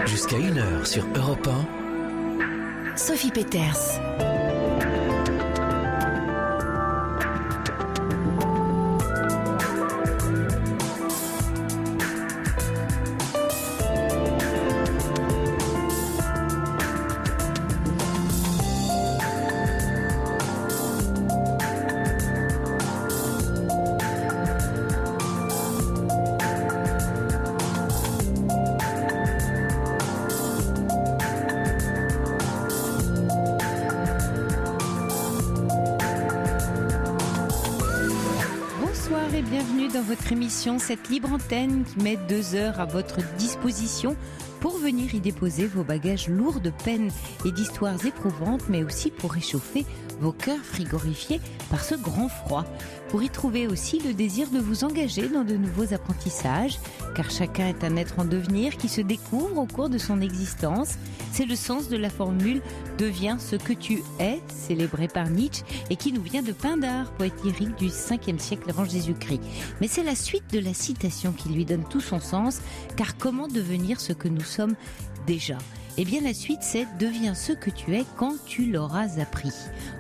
Jusqu'à 1h sur Europe 1. Sophie Peters. Dans votre émission, cette libre antenne qui met 2 heures à votre disposition pour venir y déposer vos bagages lourds de peines et d'histoires éprouvantes, mais aussi pour réchauffer vos cœurs frigorifiés par ce grand froid. Pour y trouver aussi le désir de vous engager dans de nouveaux apprentissages, car chacun est un être en devenir qui se découvre au cours de son existence. C'est le sens de la formule « Deviens ce que tu es », célébrée par Nietzsche et qui nous vient de Pindare, poète lyrique du 5e siècle avant Jésus-Christ. Mais c'est la suite de la citation qui lui donne tout son sens, car comment devenir ce que nous sommes déjà ? Eh bien la suite c'est « Deviens ce que tu es quand tu l'auras appris ».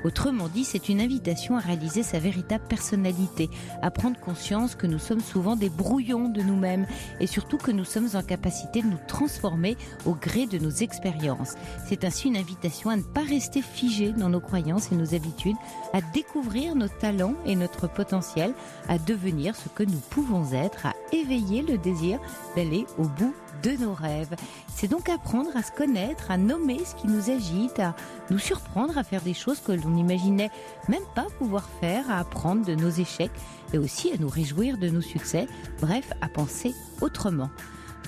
Autrement dit, c'est une invitation à réaliser sa véritable personnalité, à prendre conscience que nous sommes souvent des brouillons de nous-mêmes et surtout que nous sommes en capacité de nous transformer au gré de nos expériences. C'est ainsi une invitation à ne pas rester figé dans nos croyances et nos habitudes, à découvrir nos talents et notre potentiel, à devenir ce que nous pouvons être, à éveiller le désir d'aller au bout de nos rêves. C'est donc apprendre à se connaître, à nommer ce qui nous agite, à nous surprendre à faire des choses que l'on n'imaginait même pas pouvoir faire, à apprendre de nos échecs et aussi à nous réjouir de nos succès, bref, à penser autrement.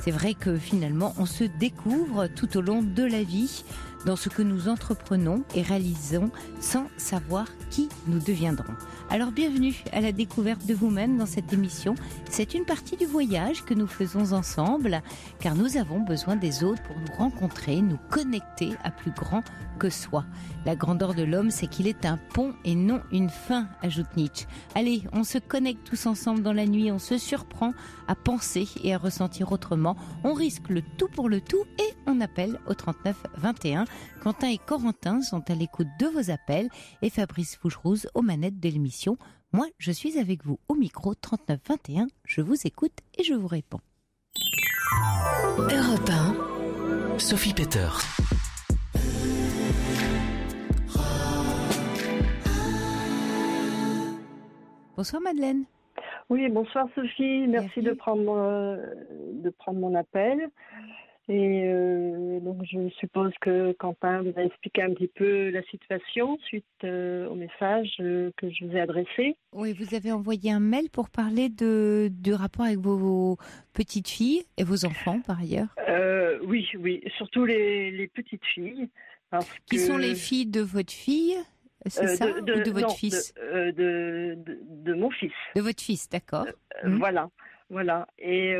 C'est vrai que finalement, on se découvre tout au long de la vie dans ce que nous entreprenons et réalisons sans savoir qui nous deviendrons. Alors bienvenue à la découverte de vous-même dans cette émission. C'est une partie du voyage que nous faisons ensemble, car nous avons besoin des autres pour nous rencontrer, nous connecter à plus grand que soi. La grandeur de l'homme, c'est qu'il est un pont et non une fin, ajoute Nietzsche. Allez, on se connecte tous ensemble dans la nuit, on se surprend à penser et à ressentir autrement. On risque le tout pour le tout et on appelle au 39 21. Quentin et Corentin sont à l'écoute de vos appels et Fabrice Fougerouz aux manettes de l'émission. Moi, je suis avec vous au micro 39 21. Je vous écoute et je vous réponds. Europe 1. Sophie Peters. Bonsoir Madeleine. Oui, bonsoir Sophie. Merci de prendre mon appel. Et donc je suppose que Quentin vous a expliqué un petit peu la situation suite au message que je vous ai adressé. Oui, vous avez envoyé un mail pour parler du rapport avec vos petites filles et vos enfants par ailleurs. Oui, surtout les petites filles. Qui sont les filles de votre fille, c'est ça, ou de votre fils? De mon fils. De votre fils, d'accord. Voilà. Et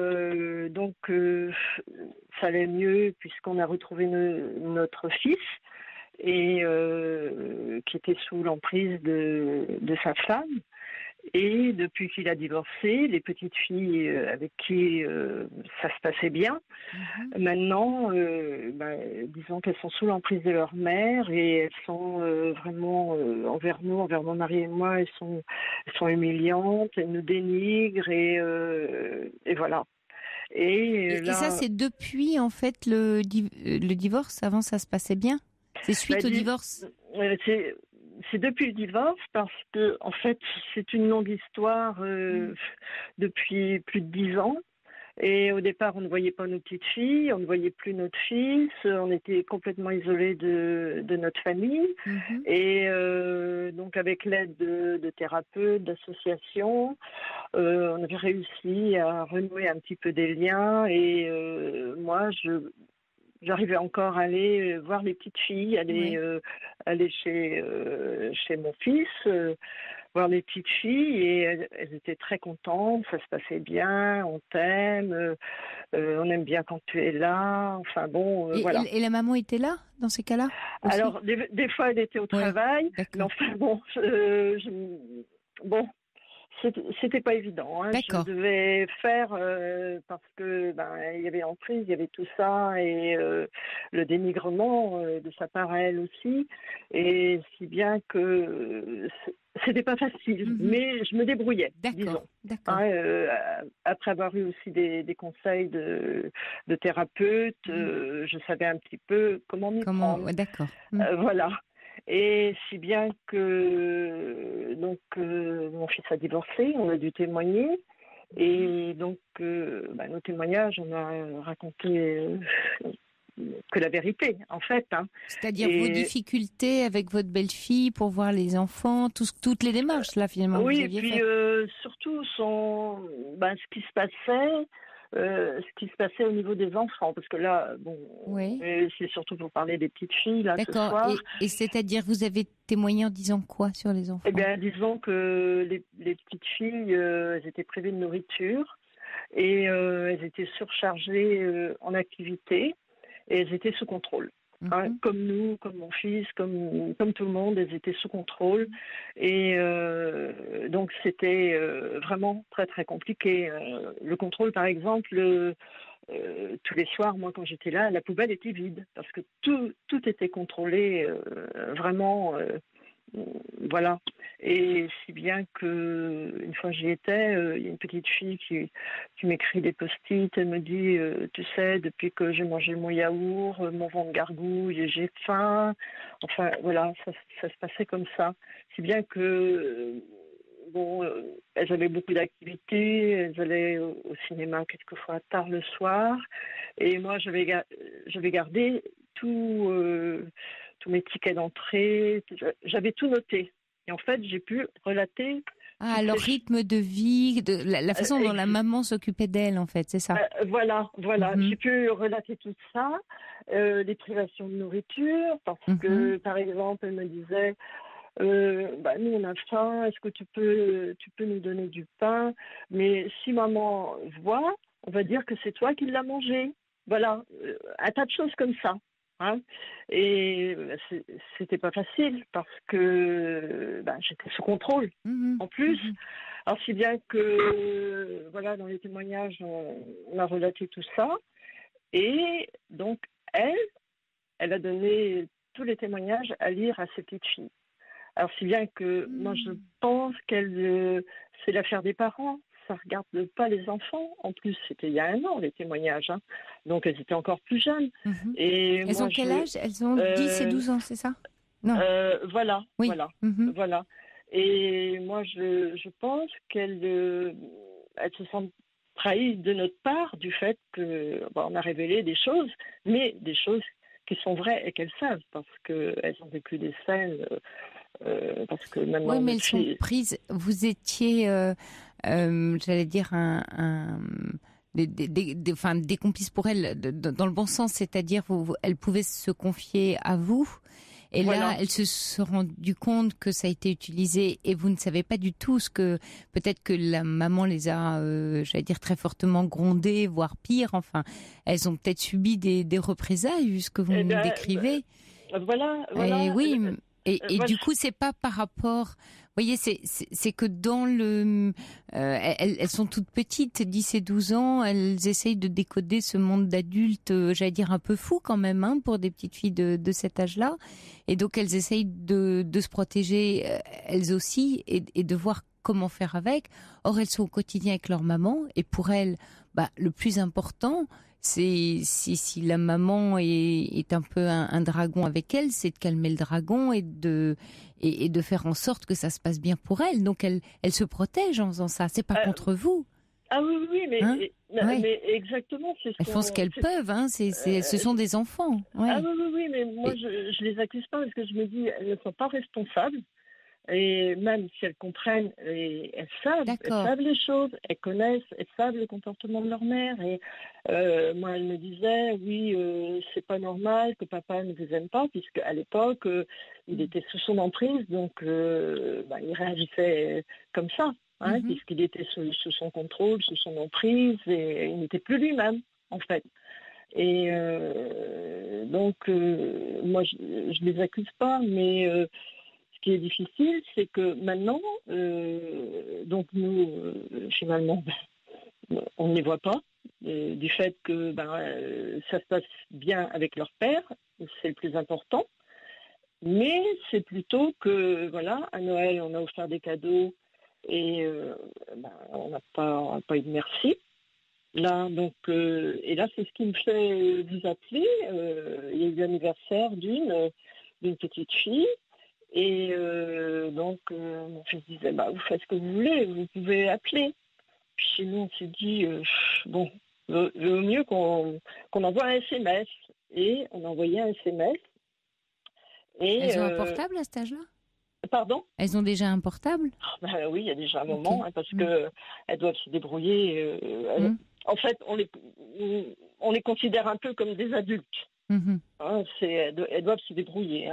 donc, ça allait mieux puisqu'on a retrouvé notre fils et qui était sous l'emprise de sa femme. Et depuis qu'il a divorcé, les petites filles avec qui ça se passait bien, maintenant, disons qu'elles sont sous l'emprise de leur mère et elles sont vraiment envers nous, envers mon mari et moi, elles sont humiliantes, elles nous dénigrent et voilà. Et ça, c'est depuis en fait le divorce. Avant, ça se passait bien. C'est suite au divorce. C'est depuis le divorce parce que, en fait, c'est une longue histoire depuis plus de 10 ans. Et au départ, on ne voyait pas nos petites filles, on ne voyait plus notre fils, on était complètement isolés de notre famille. Et donc, avec l'aide de thérapeutes, d'associations, on avait réussi à renouer un petit peu des liens. Et moi, j'arrivais encore à aller voir les petites filles, aller chez mon fils, voir les petites filles et elles étaient très contentes, ça se passait bien, on t'aime, on aime bien quand tu es là, enfin bon, voilà. Et la maman était là dans ces cas-là aussi? Alors des fois elle était au travail, mais enfin bon, C'était pas évident. Hein. Je D'accord. devais faire parce que il y avait l'emprise, il y avait tout ça et le dénigrement de sa part à elle aussi. Et si bien que c'était pas facile, mais je me débrouillais, disons. D'accord. Hein, après avoir eu aussi des conseils de thérapeute, je savais un petit peu comment m'y prendre. Ouais, d'accord. Voilà. Et si bien que donc mon fils a divorcé, on a dû témoigner. Et donc nos témoignages, on a raconté que la vérité, en fait. Hein. C'est-à-dire vos difficultés avec votre belle-fille pour voir les enfants, toutes les démarches là finalement que vous aviez puis surtout ce qui se passait. Ce qui se passait au niveau des enfants, parce que là, c'est surtout pour parler des petites filles là ce soir. D'accord. Et c'est-à-dire, vous avez témoigné en disant quoi sur les enfants ? Eh bien, disons que les petites filles, elles étaient privées de nourriture et elles étaient surchargées en activité et elles étaient sous contrôle. Hein, comme nous, comme mon fils, comme tout le monde, elles étaient sous contrôle. Et donc, c'était vraiment très, très compliqué. Le contrôle, par exemple, tous les soirs, moi, quand j'étais là, la poubelle était vide parce que tout était contrôlé vraiment. Voilà. Et si bien que une fois j'y étais, il y a une petite fille qui m'écrit des post-it. Elle me dit, tu sais, depuis que j'ai mangé mon yaourt, mon ventre gargouille et j'ai faim. Enfin, voilà, ça se passait comme ça. Si bien que elles avaient beaucoup d'activités. Elles allaient au cinéma quelquefois tard le soir. Et moi, j'avais gardé tous mes tickets d'entrée, j'avais tout noté. Et en fait, j'ai pu relater... leur rythme de vie, la façon dont la maman s'occupait d'elle, en fait, c'est ça. Voilà. J'ai pu relater tout ça, les privations de nourriture, parce que, par exemple, elle me disait... nous on a faim, est-ce que tu peux nous donner du pain, mais si maman voit, on va dire que c'est toi qui l'as mangé. Voilà, un tas de choses comme ça. Hein. Et c'était pas facile parce que j'étais sous contrôle en plus. Alors si bien que dans les témoignages on a relaté tout ça et donc elle a donné tous les témoignages à lire à ses petites filles. Alors si bien que moi je pense qu'elle c'est l'affaire des parents. Ça ne regarde pas les enfants. En plus, c'était il y a 1 an, les témoignages. Hein. Donc, elles étaient encore plus jeunes. Et elles ont quel âge ? Elles ont 10 et 12 ans, c'est ça ? Non. Voilà. Oui. Voilà. Et moi, je pense qu'elles se sentent trahies de notre part du fait qu'on a révélé des choses, mais des choses qui sont vraies et qu'elles savent, parce qu'elles ont vécu des scènes... parce que maintenant, oui, mais elles sont prises. Vous étiez, j'allais dire, des complices pour elles, dans le bon sens, c'est-à-dire elles pouvaient se confier à vous. Et là, elles se sont rendues compte que ça a été utilisé et vous ne savez pas du tout peut-être que la maman les a, j'allais dire, très fortement grondées, voire pire. Enfin, elles ont peut-être subi des représailles, vu ce que vous nous décrivez. Voilà. Et oui. Et du coup, c'est pas par rapport. Vous voyez, c'est que dans le, elles sont toutes petites, 10 et 12 ans. Elles essayent de décoder ce monde d'adultes, j'allais dire un peu fou quand même, hein, pour des petites filles de cet âge-là. Et donc elles essayent de se protéger elles aussi et de voir comment faire avec. Or, elles sont au quotidien avec leur maman et pour elles, le plus important. C'est si la maman est un peu un dragon avec elle, c'est de calmer le dragon et de faire en sorte que ça se passe bien pour elle. Donc elle se protège en faisant ça. C'est pas contre vous. Ah oui, mais, hein mais exactement. Elles font ce qu'elles peuvent. Hein. Ce sont des enfants. Ouais. Ah oui, mais moi je les accuse pas parce que je me dis elles ne sont pas responsables. Et même si elles comprennent, elles savent les choses, elles connaissent, elles savent le comportement de leur mère. Et moi, elle me disait, oui, c'est pas normal que papa ne vous aime pas, puisque à l'époque, il était sous son emprise, donc il réagissait comme ça, hein, puisqu'il était sous son contrôle, sous son emprise, et il n'était plus lui-même, en fait. Et donc, moi, je les accuse pas, mais Ce qui est difficile, c'est que maintenant, donc nous, finalement, on ne les voit pas, du fait que ça se passe bien avec leur père, c'est le plus important. Mais c'est plutôt que, voilà, à Noël, on a offert des cadeaux et on n'a pas eu de merci. Là, donc, et là, c'est ce qui me fait vous appeler. Il y a eu l'anniversaire d'une petite fille. Et donc, mon fils disait, vous faites ce que vous voulez, vous pouvez appeler. Puis chez nous, on s'est dit, vaut mieux qu'on envoie un SMS. Et on a envoyé un SMS. Et, elles ont un portable à cet âge-là ? Pardon ? Elles ont déjà un portable ? Oui, il y a déjà un moment, parce que elles doivent se débrouiller. En fait, on les considère un peu comme des adultes. Elles doivent se débrouiller.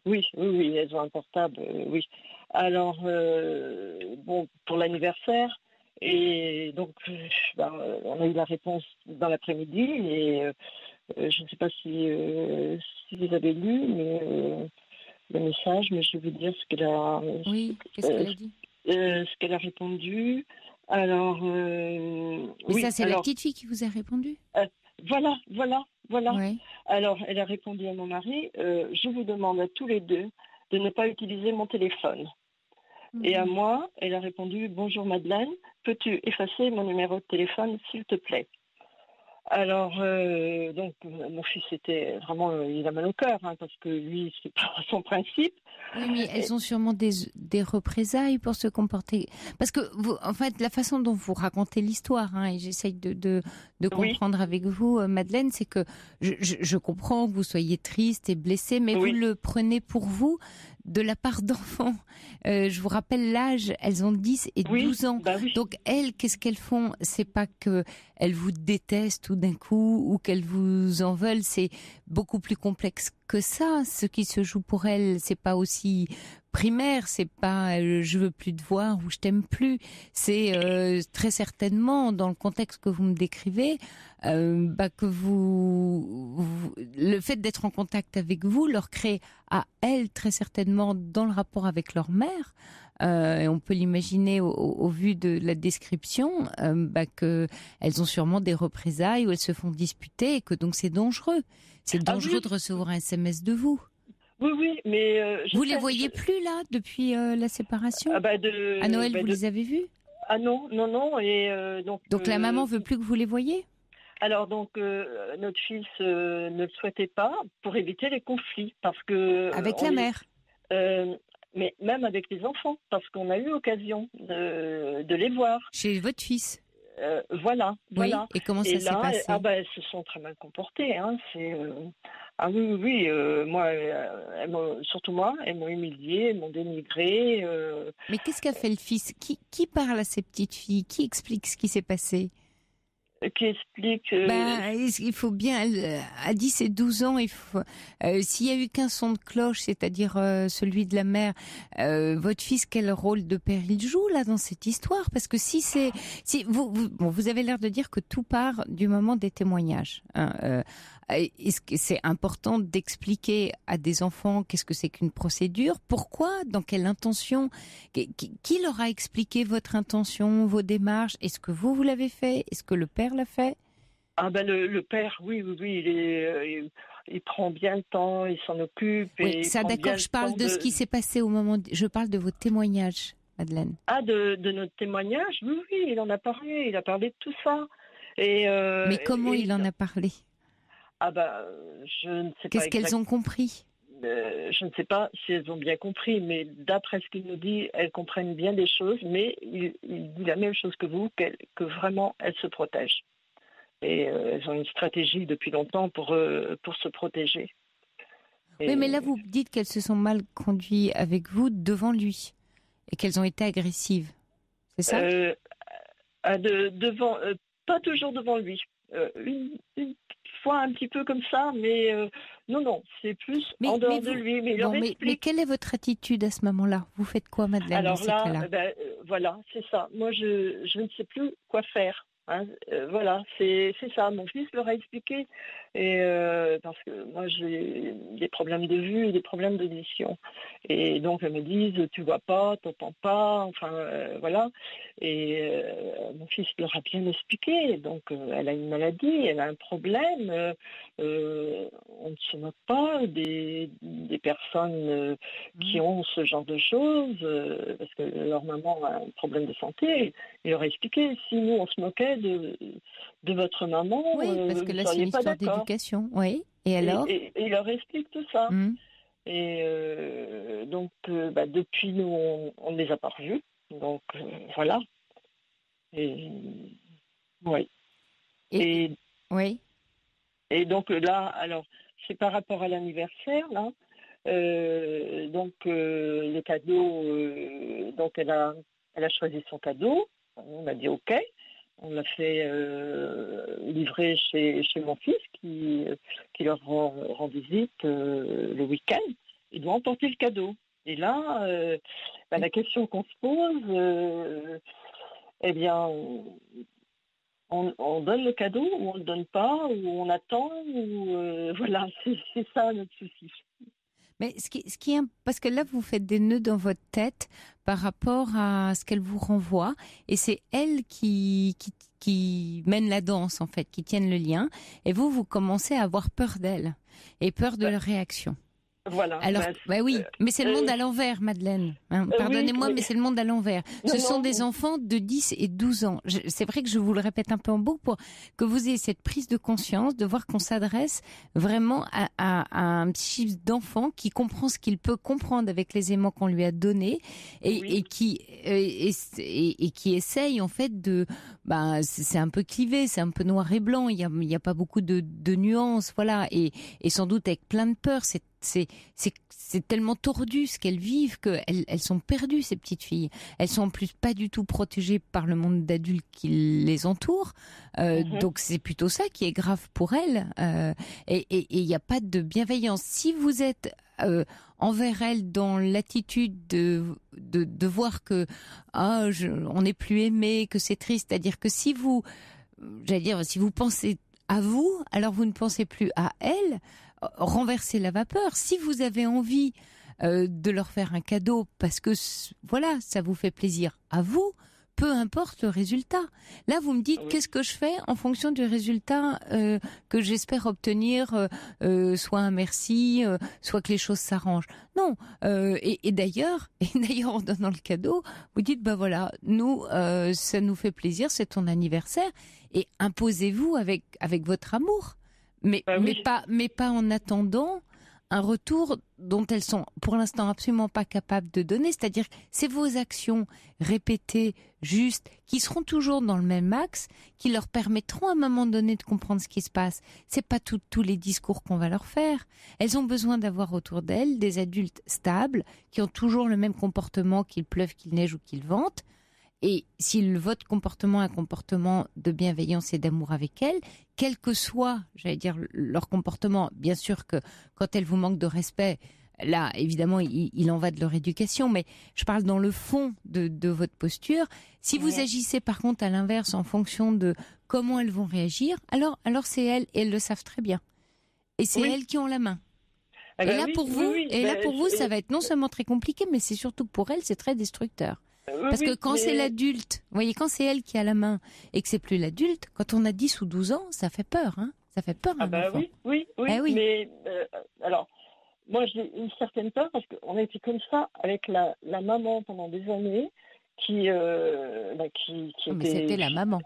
Oui, elles ont un portable, oui. Alors, pour l'anniversaire, et donc, on a eu la réponse dans l'après-midi, et je ne sais pas si vous avez lu le message, mais je vais vous dire ce qu'elle a... Oui, qu'est-ce qu'elle a dit ? Ce qu'elle a répondu. Alors... Mais ça, c'est la petite fille qui vous a répondu ? Voilà. Ouais. Alors, elle a répondu à mon mari, je vous demande à tous les deux de ne pas utiliser mon téléphone. Et à moi, elle a répondu, bonjour Madeleine, peux-tu effacer mon numéro de téléphone, s'il te plaît ? Alors, donc, mon fils était vraiment, il a mal au cœur, parce que lui, c'est pas son principe. Oui, mais elles ont sûrement des représailles pour se comporter. Parce que, en fait, la façon dont vous racontez l'histoire, et j'essaye de comprendre avec vous, Madeleine, c'est que je comprends que vous soyez triste et blessée, mais vous le prenez pour vous de la part d'enfants. Je vous rappelle l'âge, elles ont 10 et 12 ans. Donc, elles, qu'est-ce qu'elles font ? C'est pas qu'elles vous détestent tout d'un coup ou qu'elles vous en veulent, c'est beaucoup plus complexe que ça. Ce qui se joue pour elles, c'est pas aussi primaire, c'est pas je veux plus te voir ou je t'aime plus. C'est très certainement dans le contexte que vous me décrivez, que le fait d'être en contact avec vous leur crée à elles très certainement dans le rapport avec leur mère. Et on peut l'imaginer au vu de la description, que elles ont sûrement des représailles où elles se font disputer et que donc c'est dangereux. C'est dangereux de recevoir un SMS de vous. Oui, mais... vous les voyez plus, là, depuis la séparation ? À Noël, vous les avez vus ? Ah non, et donc la maman veut plus que vous les voyiez ? Alors donc, notre fils ne le souhaitait pas pour éviter les conflits, parce que... Avec la mère ? Mais même avec les enfants, parce qu'on a eu l'occasion de les voir. Chez votre fils ? Voilà. Et comment ça s'est passé ? Elles se sont très mal comportées. Oui. Surtout moi, elles m'ont humiliée, elles m'ont dénigrée. Mais qu'est-ce qu'a fait le fils ? Qui parle à ces petites filles ? Qui explique ce qui s'est passé ? Qui explique... il faut bien, à 10 et 12 ans, s'il y a eu qu'un son de cloche, c'est-à-dire celui de la mère, votre fils, quel rôle de père il joue là dans cette histoire ? Parce que vous avez l'air de dire que tout part du moment des témoignages. Est-ce que c'est important d'expliquer à des enfants qu'est-ce que c'est qu'une procédure ? Pourquoi ? Dans quelle intention ? Qui leur a expliqué votre intention, vos démarches ? Est-ce que vous l'avez fait ? Est-ce que le père l'a fait ? Le père, oui, il prend bien le temps, il s'en occupe. Oui, ça d'accord, je parle de ce qui s'est passé au moment... Je parle de vos témoignages, Madeleine. De notre témoignage, oui, il en a parlé, il a parlé de tout ça. Mais comment il en a parlé ? Je ne sais pas. Qu'est-ce qu'elles ont compris ? Je ne sais pas si elles ont bien compris, mais d'après ce qu'il nous dit, elles comprennent bien des choses, mais il dit la même chose que vous, que vraiment elles se protègent. Et elles ont une stratégie depuis longtemps pour se protéger. Oui, mais là vous dites qu'elles se sont mal conduites avec vous devant lui et qu'elles ont été agressives, c'est ça ? Pas toujours devant lui. Une fois un petit peu comme ça, mais non, c'est plus en dehors de lui. Mais quelle est votre attitude à ce moment-là ? Vous faites quoi, Madeleine ? Alors là, voilà, c'est ça. Moi, je ne sais plus quoi faire. Hein, voilà, c'est ça. Mon fils leur a expliqué. Et parce que moi, j'ai des problèmes de vue et des problèmes d'audition. Et donc, elles me disent, tu vois pas, t'entends pas, enfin, voilà. Et mon fils leur a bien expliqué. Donc, elle a une maladie, elle a un problème. On ne se moque pas des personnes qui ont ce genre de choses, parce que leur maman a un problème de santé. Il leur a expliqué, si nous, on se moquait de votre maman, Oui, parce que vous là, ne c'est une seriez pas histoire d'accord. d'éducation. Oui. Et alors? Et il leur explique tout ça. Hum. Et donc, depuis, nous, on ne les a pas revus. Donc, voilà. Et, ouais. Et, oui. Et donc, là, alors, c'est par rapport à l'anniversaire, là. Donc, le cadeau, donc elle a choisi son cadeau. On a dit OK. On l'a fait livrer chez mon fils qui leur rend visite le week-end. Il doit emporter le cadeau. Et là, la question qu'on se pose, eh bien, on donne le cadeau ou on ne le donne pas, ou on attend, ou voilà, c'est ça notre souci. Mais parce que là, vous faites des nœuds dans votre tête par rapport à ce qu'elle vous renvoie, et c'est elle qui mène la danse, en fait, qui tienne le lien, et vous commencez à avoir peur d'elle, et peur de leur réaction. Voilà. Alors, oui, mais c'est le monde à l'envers, Madeleine. Pardonnez-moi, oui. Mais c'est le monde à l'envers. Ce sont des enfants de 10 et 12 ans. C'est vrai que je vous le répète un peu en beau pour que vous ayez cette prise de conscience, de voir qu'on s'adresse vraiment à un psychique d'enfant qui comprend ce qu'il peut comprendre avec les aimants qu'on lui a donnés et qui essaye en fait de... c'est un peu clivé, c'est un peu noir et blanc, il y a pas beaucoup de nuances, voilà, et sans doute avec plein de peur. C'est tellement tordu ce qu'elles vivent qu'elles sont perdues, ces petites filles. Elles sont en plus pas du tout protégées par le monde d'adultes qui les entoure. Donc c'est plutôt ça qui est grave pour elles. Et il n'y a pas de bienveillance. Si vous êtes envers elles dans l'attitude de voir que on n'est plus aimé, que c'est triste, c'est-à-dire que si vous pensez à vous, alors vous ne pensez plus à elles. Renverser la vapeur. Si vous avez envie de leur faire un cadeau parce que voilà, ça vous fait plaisir à vous, peu importe le résultat. Là, vous me dites qu'est-ce que je fais en fonction du résultat que j'espère obtenir, soit un merci, soit que les choses s'arrangent. Non. Et d'ailleurs, en donnant le cadeau, vous dites voilà, nous, ça nous fait plaisir, c'est ton anniversaire, et imposez-vous avec votre amour. Mais pas en attendant un retour dont elles sont pour l'instant absolument pas capables de donner. C'est-à-dire que c'est vos actions répétées, justes, qui seront toujours dans le même axe, qui leur permettront à un moment donné de comprendre ce qui se passe. C'est pas tous les discours qu'on va leur faire. Elles ont besoin d'avoir autour d'elles des adultes stables, qui ont toujours le même comportement, qu'il pleuve, qu'il neige ou qu'il vente. Et si votre comportement est un comportement de bienveillance et d'amour avec elles, quel que soit, leur comportement, bien sûr que quand elles vous manquent de respect, là, évidemment, il en va de leur éducation, mais je parle dans le fond de votre posture. Si vous agissez par contre à l'inverse en fonction de comment elles vont réagir, alors c'est elles, et elles le savent très bien. Et c'est elles qui ont la main. Et là, pour vous, ça va être non seulement très compliqué, mais c'est surtout pour elles, c'est très destructeur. Parce que quand c'est l'adulte, vous voyez, quand c'est elle qui a la main et que c'est plus l'adulte, quand on a 10 ou 12 ans, ça fait peur, hein. Ça fait peur, un enfant. Oui. Mais alors, moi j'ai une certaine peur parce qu'on a été comme ça avec la maman pendant des années qui était... Mais c'était la maman.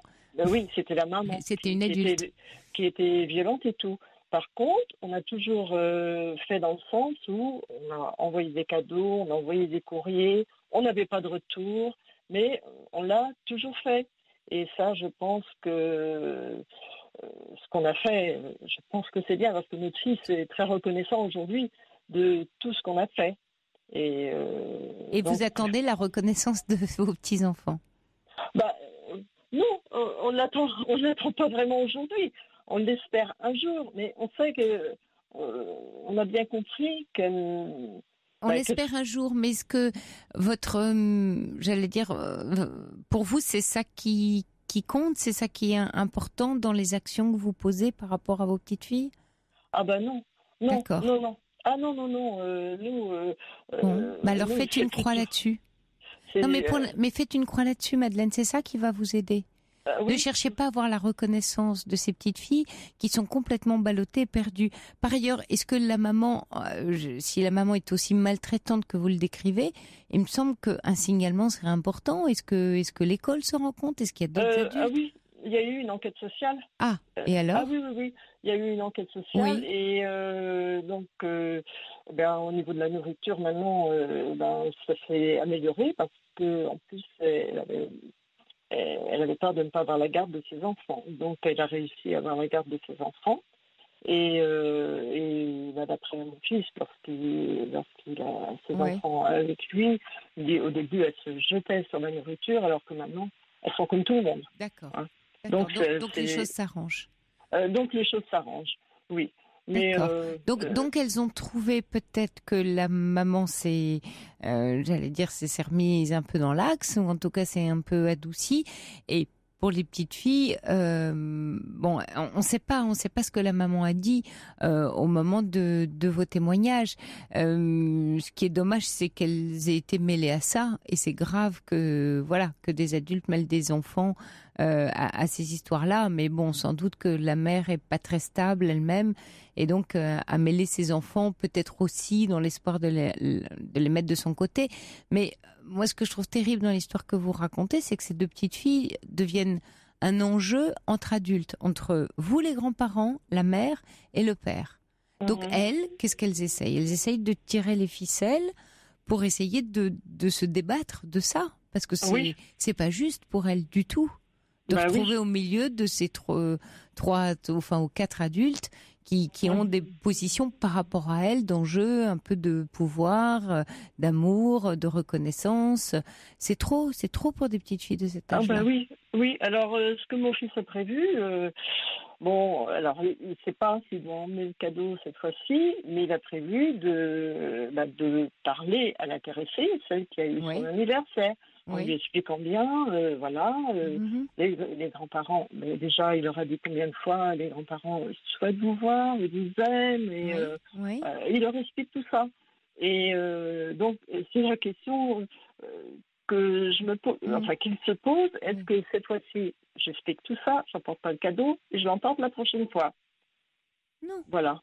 Oui, c'était la maman. C'était une adulte. Qui était violente et tout. Par contre, on a toujours fait dans le sens où on a envoyé des cadeaux, on a envoyé des courriers, on n'avait pas de retour, mais on l'a toujours fait. Et ça, je pense que ce qu'on a fait, je pense que c'est bien, parce que notre fils est très reconnaissant aujourd'hui de tout ce qu'on a fait. Et donc, vous attendez la reconnaissance de vos petits-enfants? Non, on l'attend pas vraiment aujourd'hui. On l'espère un jour, mais on sait que on a bien compris que... On l'espère un jour, mais est-ce que votre, pour vous, c'est ça qui qui compte, c'est ça qui est important dans les actions que vous posez par rapport à vos petites filles? Ah ben non, non, D'accord. non. Ah non, nous... Bon, bah alors nous, faites c'est une croix plutôt- là-dessus. c'est, Non, mais faites une croix là-dessus, Madeleine, c'est ça qui va vous aider. Ne oui, cherchez pas à avoir la reconnaissance de ces petites filles qui sont complètement ballottées, perdues. Par ailleurs, est-ce que la maman, si la maman est aussi maltraitante que vous le décrivez, il me semble qu'un signalement serait important. Est-ce que l'école se rend compte? Est-ce qu'il y a d'autres adultes? ah oui, il y a eu une enquête sociale. Ah, et alors? Ah oui, il y a eu une enquête sociale Oui. et donc au niveau de la nourriture maintenant ça s'est amélioré parce que en plus elle avait peur de ne pas avoir la garde de ses enfants, donc elle a réussi à avoir la garde de ses enfants d'après mon fils lorsqu'il a ses Ouais. enfants avec lui, au début elle se jetait sur la nourriture alors que maintenant elles sont comme tout le monde. D'accord. Hein. D'accord. Donc, Donc les choses s'arrangent. donc les choses s'arrangent, oui. Mais D'accord. Donc elles ont trouvé peut-être que la maman s'est, s'est remise un peu dans l'axe, ou en tout cas c'est un peu adoucie. Et pour les petites filles, bon, on sait pas ce que la maman a dit au moment de vos témoignages. Ce qui est dommage, c'est qu'elles aient été mêlées à ça, et c'est grave que des adultes mêlent des enfants à ces histoires-là. Mais bon, sans doute que la mère est pas très stable elle-même, et donc à mêler ses enfants, peut-être aussi dans l'espoir de les mettre de son côté. Mais moi, ce que je trouve terrible dans l'histoire que vous racontez, c'est que ces deux petites filles deviennent un enjeu entre adultes, entre vous les grands-parents, la mère et le père. Donc elles, qu'est-ce qu'elles essayent? Elles essayent de tirer les ficelles pour essayer de se débattre de ça, parce que c'est pas juste pour elles du tout de retrouver au milieu de ces ou quatre adultes qui ont des positions par rapport à elles d'enjeu, un peu de pouvoir, d'amour, de reconnaissance. C'est trop pour des petites filles de cet âge-là. Ah oui. Alors, ce que mon fils a prévu, alors il ne sait pas s'il doit emmener le cadeau cette fois-ci, mais il a prévu de parler à l'intéressée, celle qui a eu son anniversaire, en lui expliquant bien, les grands-parents. Mais déjà, il leur a dit combien de fois les grands-parents souhaitent vous voir, vous disent aiment, et il leur explique tout ça. Et donc, c'est la question que je me pose, qu'il se pose, est-ce que cette fois-ci, j'explique tout ça, j'emporte pas le cadeau, et je l'emporte la prochaine fois? Non. Voilà.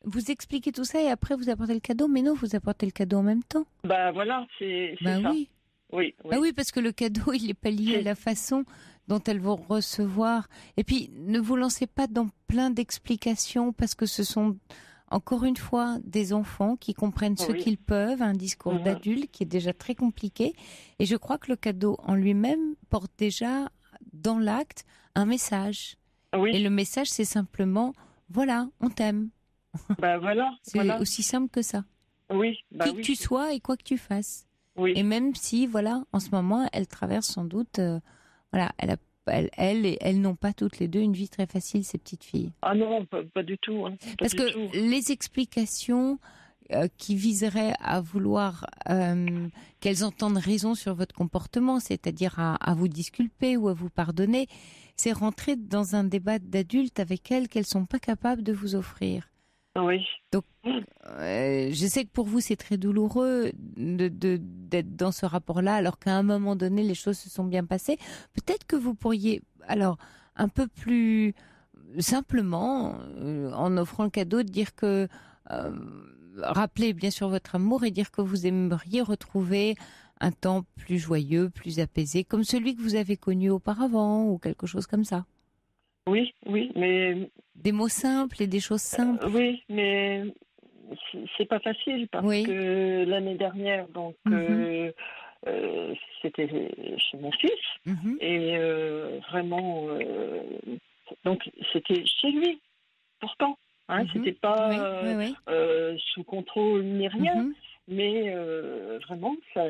Vous expliquez tout ça et après vous apportez le cadeau, mais non, vous apportez le cadeau en même temps. Voilà, c'est ça. Oui. Oui. Ah oui, parce que le cadeau, il n'est pas lié à la façon dont elles vont recevoir. Et puis, ne vous lancez pas dans plein d'explications, parce que ce sont, encore une fois, des enfants qui comprennent ce qu'ils peuvent, un discours d'adulte qui est déjà très compliqué. Et je crois que le cadeau en lui-même porte déjà, dans l'acte, un message. Oui. Et le message, c'est simplement, voilà, on t'aime. C'est aussi simple que ça. Oui. Qui que tu sois et quoi que tu fasses. Oui. Et même si, en ce moment, elles traversent sans doute, elles n'ont pas toutes les deux une vie très facile, ces petites filles. Ah non, pas du tout. Parce que les explications qui viseraient à vouloir qu'elles entendent raison sur votre comportement, c'est-à-dire à vous disculper ou à vous pardonner, c'est rentrer dans un débat d'adulte avec elles qu'elles sont pas capables de vous offrir. Oui. Donc, je sais que pour vous, c'est très douloureux d'être dans ce rapport-là, alors qu'à un moment donné, les choses se sont bien passées. Peut-être que vous pourriez, alors, un peu plus simplement, en offrant le cadeau, de dire que, rappeler bien sûr votre amour et dire que vous aimeriez retrouver un temps plus joyeux, plus apaisé, comme celui que vous avez connu auparavant, ou quelque chose comme ça. Oui, mais... Des mots simples et des choses simples. Oui, mais c'est pas facile parce que l'année dernière, donc, c'était chez mon fils et vraiment, donc c'était chez lui, pourtant. C'était pas sous contrôle ni rien. Mais vraiment, ça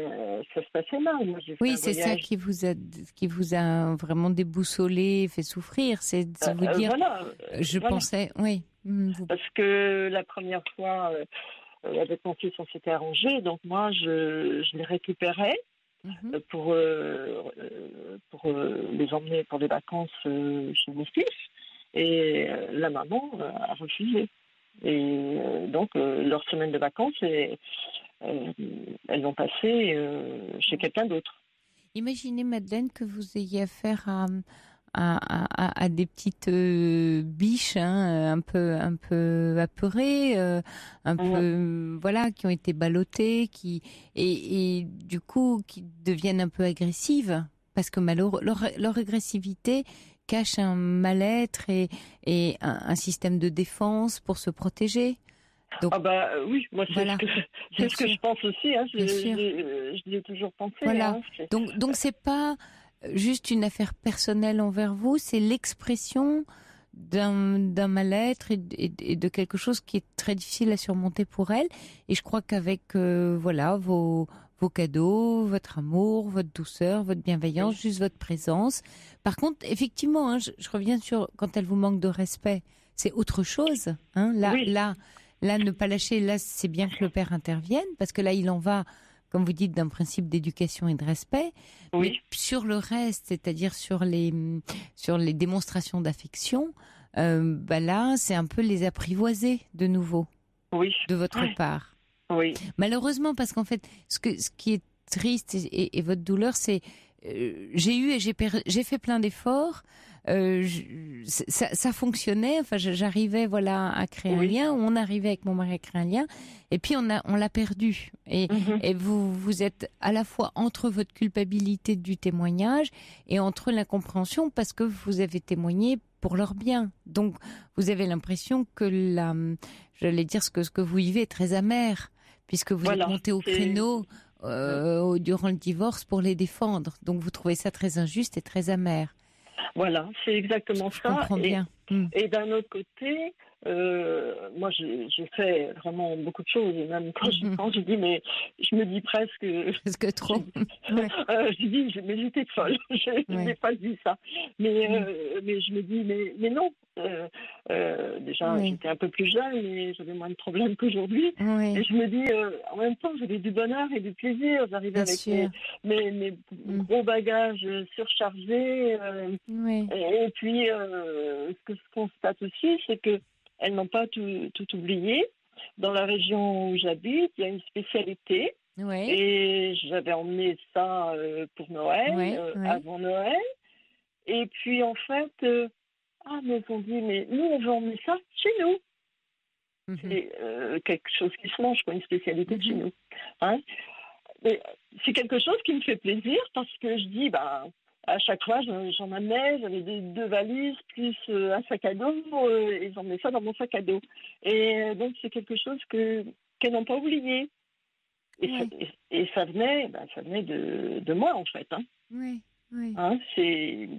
se passait mal. Moi, c'est ça qui vous a vraiment déboussolé, fait souffrir. C'est vous dire. Pensais, Parce que la première fois, avec mon fils, on s'était arrangé. Donc moi, je les récupérais pour les emmener pour des vacances chez mon fils. Et la maman a refusé. Et donc, leur semaine de vacances, elles l'ont passée chez quelqu'un d'autre. Imaginez, Madeleine, que vous ayez affaire à des petites biches un peu apeurées, voilà, qui ont été ballottées, et du coup qui deviennent un peu agressives, parce que leur agressivité cache un mal-être et un système de défense pour se protéger. Donc, oui, moi c'est ce que je pense aussi. Je l'ai toujours pensé. Voilà. Donc c'est pas juste une affaire personnelle envers vous, c'est l'expression d'un mal-être et de quelque chose qui est très difficile à surmonter pour elle. Et je crois qu'avec vos cadeaux, votre amour, votre douceur, votre bienveillance, juste votre présence. Par contre, effectivement, je reviens sur quand elle vous manque de respect, c'est autre chose. Là, ne pas lâcher, là, c'est bien que le père intervienne, parce que là, il en va, comme vous dites, d'un principe d'éducation et de respect. Oui. Mais sur le reste, c'est-à-dire sur les démonstrations d'affection, là, c'est un peu les apprivoiser de nouveau, de votre part. Oui. Malheureusement, parce qu'en fait, ce qui est triste et votre douleur, c'est j'ai fait plein d'efforts. Ça fonctionnait. Enfin, j'arrivais à créer un lien. On arrivait avec mon mari à créer un lien, et puis on l'a perdu. Et vous êtes à la fois entre votre culpabilité du témoignage et entre l'incompréhension parce que vous avez témoigné pour leur bien. Donc vous avez l'impression que j'allais dire ce que vous vivez est très amer, puisque vous êtes monté au créneau durant le divorce pour les défendre. Donc vous trouvez ça très injuste et très amer. Voilà, c'est exactement ça. Je comprends bien. Et d'un autre côté, moi j'ai fait vraiment beaucoup de choses, et même quand j'y pense, je me dis presque... Presque trop. Je dis, mais j'étais folle, je n'ai pas dit ça. Mais je me dis, mais non. Déjà, j'étais un peu plus jeune et j'avais moins de problèmes qu'aujourd'hui. Et je me dis, en même temps, j'avais du bonheur et du plaisir. J'arrivais avec mes gros bagages surchargés. Et puis, ce que je constate aussi, c'est qu'elles n'ont pas tout oublié. Dans la région où j'habite, il y a une spécialité. Et j'avais emmené ça pour Noël, avant Noël. Et puis, en fait... mais ils ont dit, mais nous, on veut emmener ça chez nous. C'est quelque chose qui se mange, une spécialité de chez nous. Mais c'est quelque chose qui me fait plaisir parce que je dis, à chaque fois, j'en amenais, j'avais 2 valises plus un sac à dos et j'emmenais ça dans mon sac à dos. Et donc, c'est quelque chose qu'elles n'ont pas oublié. Et ça venait de moi, en fait. C'est...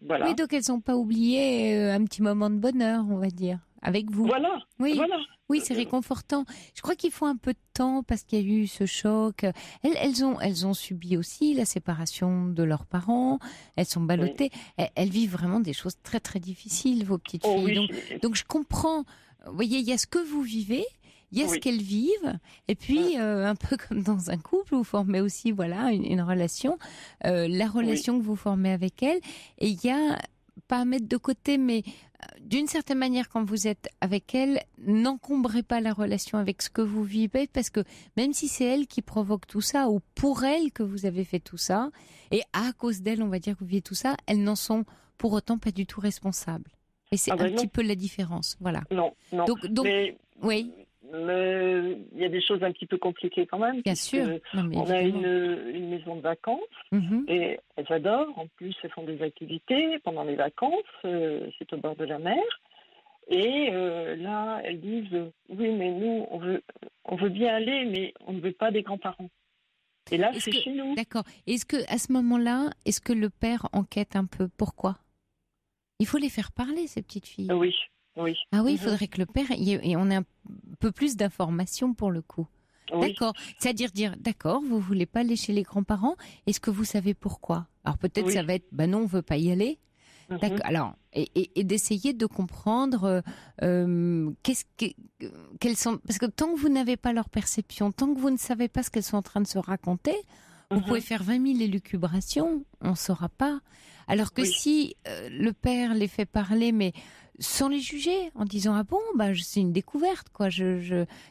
Voilà. Oui, donc elles n'ont pas oublié un petit moment de bonheur, on va dire, avec vous. Voilà. Oui, c'est réconfortant. Je crois qu'il faut un peu de temps parce qu'il y a eu ce choc. Elles ont subi aussi la séparation de leurs parents. Elles sont ballottées. Elles vivent vraiment des choses très très difficiles, vos petites filles. Donc je comprends. Vous voyez, il y a ce que vous vivez. Il y a ce qu'elles vivent, et puis un peu comme dans un couple, vous formez aussi une relation, la relation que vous formez avec elles, et il y a, pas à mettre de côté, mais d'une certaine manière, quand vous êtes avec elles, n'encombrez pas la relation avec ce que vous vivez, parce que même si c'est elles qui provoquent tout ça, ou pour elles que vous avez fait tout ça, et à cause d'elles, on va dire que vous vivez tout ça, elles n'en sont pour autant pas du tout responsables. Et c'est un petit peu la différence, voilà. Non. Donc oui. Mais il y a des choses un petit peu compliquées quand même. Bien sûr. On a une maison de vacances et elles adorent. En plus, elles font des activités pendant les vacances. C'est au bord de la mer. Et là, elles disent oui, mais nous, on veut bien aller, mais on ne veut pas des grands-parents. Et là, c'est chez nous. D'accord. Est-ce que à ce moment-là, est-ce que le père enquête un peu? Pourquoi? Il faut les faire parler, ces petites filles. Oui. Ah oui, il faudrait que le père et on ait un peu plus d'informations pour le coup. D'accord. C'est-à-dire dire, d'accord, vous voulez pas aller chez les grands-parents. Est-ce que vous savez pourquoi? Alors peut-être ça va être, non, on veut pas y aller. D'accord. Alors et d'essayer de comprendre quelles sont, parce que tant que vous n'avez pas leur perception, tant que vous ne savez pas ce qu'elles sont en train de se raconter, Vous pouvez faire 20 000 élucubrations, on ne saura pas. Alors que si le père les fait parler, mais sans les juger, en disant ah bon, c'est une découverte quoi.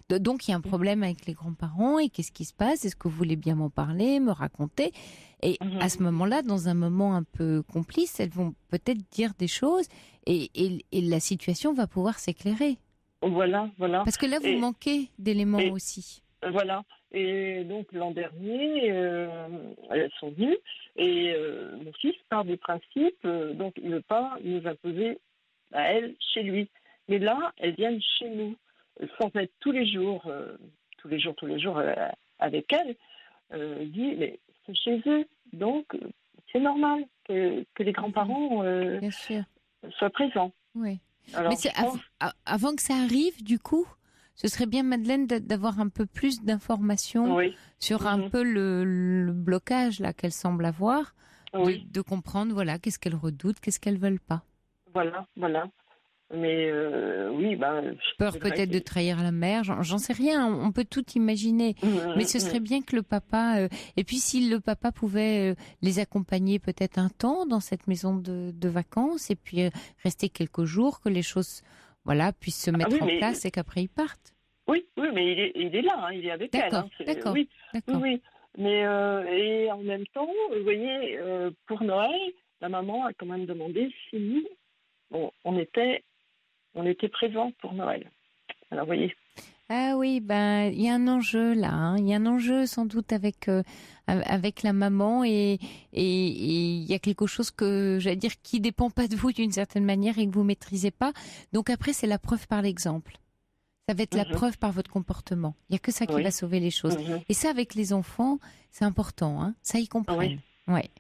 Donc il y a un problème avec les grands-parents et qu'est-ce qui se passe? Est-ce que vous voulez bien m'en parler, me raconter? Et à ce moment-là, dans un moment un peu complice, elles vont peut-être dire des choses et la situation va pouvoir s'éclairer. Voilà. Parce que là, vous manquez d'éléments aussi. Voilà. Et donc l'an dernier, elles sont venues et mon fils part du principe, donc il ne veut pas nous imposer à elle chez lui. Mais là, elles viennent chez nous, sans être tous les jours avec elle. Il dit, mais c'est chez eux, donc c'est normal que les grands-parents Bien sûr. soient présents. Oui. Alors, mais avant que ça arrive, du coup, ce serait bien, Madeleine, d'avoir un peu plus d'informations sur un peu le blocage là qu'elles semblent avoir, de comprendre, voilà, qu'est-ce qu'elles redoutent, qu'est-ce qu'elles veulent pas. Voilà. Mais peur peut-être de trahir la mère, j'en sais rien, on peut tout imaginer. Mais ce serait bien que le papa... et puis si le papa pouvait les accompagner peut-être un temps dans cette maison de vacances, et puis rester quelques jours, que les choses puissent se mettre en place et qu'après ils partent. Oui, mais il est là, il est avec elle. D'accord. Oui. Mais et en même temps, vous voyez, pour Noël, la maman a quand même demandé si nous, on était présents pour Noël. Alors, vous voyez. Ah oui, il y a un enjeu là. Il y a un enjeu sans doute avec la maman et il y a quelque chose que j'allais dire qui dépend pas de vous d'une certaine manière et que vous maîtrisez pas. Donc après, c'est la preuve par l'exemple. Ça va être la preuve par votre comportement. Il y a que ça qui va sauver les choses. Et ça, avec les enfants, c'est important. Hein. Ça, ils comprennent. Oui.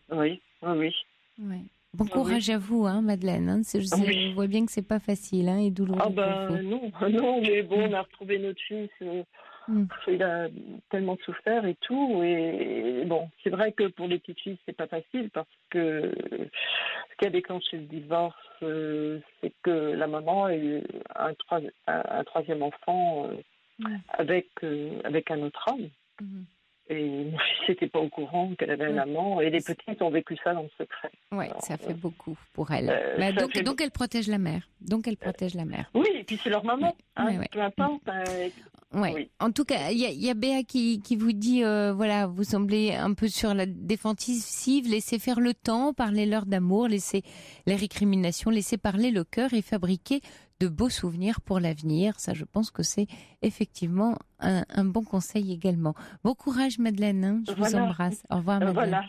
Bon courage à vous, Madeleine. Je vois bien que c'est pas facile et douloureux pour vous. Non, mais bon, on a retrouvé notre fils. Il a tellement souffert et tout. Et bon, c'est vrai que pour les petites filles, c'est pas facile parce que ce qui a déclenché le divorce, c'est que la maman a eu un troisième enfant avec un autre homme. Et mon fils n'était pas au courant qu'elle avait un amant. Et les petites ont vécu ça dans le secret. Oui, ça fait beaucoup pour elle. Donc elle protège la mère. Oui, et puis c'est leur maman. Peu importe. Oui. En tout cas, il y a Béa qui vous dit, vous semblez un peu sur la défensive, laissez faire le temps, parlez-leur d'amour, laissez les récriminations, laissez parler le cœur et fabriquer de beaux souvenirs pour l'avenir. Ça, je pense que c'est effectivement un bon conseil également. Bon courage, Madeleine. Je vous embrasse. Au revoir, Madeleine. Voilà,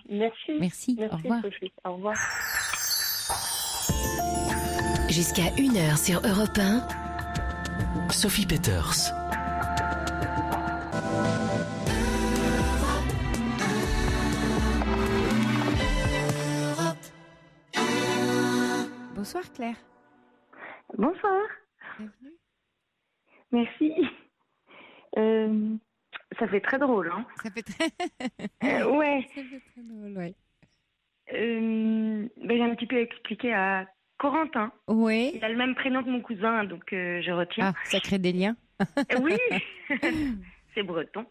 merci. Au revoir. Sophie. Au revoir. Jusqu'à 1h sur Europe 1, Sophie Peters. Bonsoir, Claire. Bonsoir. Bienvenue. Merci. Ça fait très drôle, hein. Ça fait très... ouais. Ça fait très drôle, ouais. J'ai un petit peu expliqué à Corentin. Oui. Il a le même prénom que mon cousin, donc je retiens. Ah, ça crée des liens. Oui. C'est breton.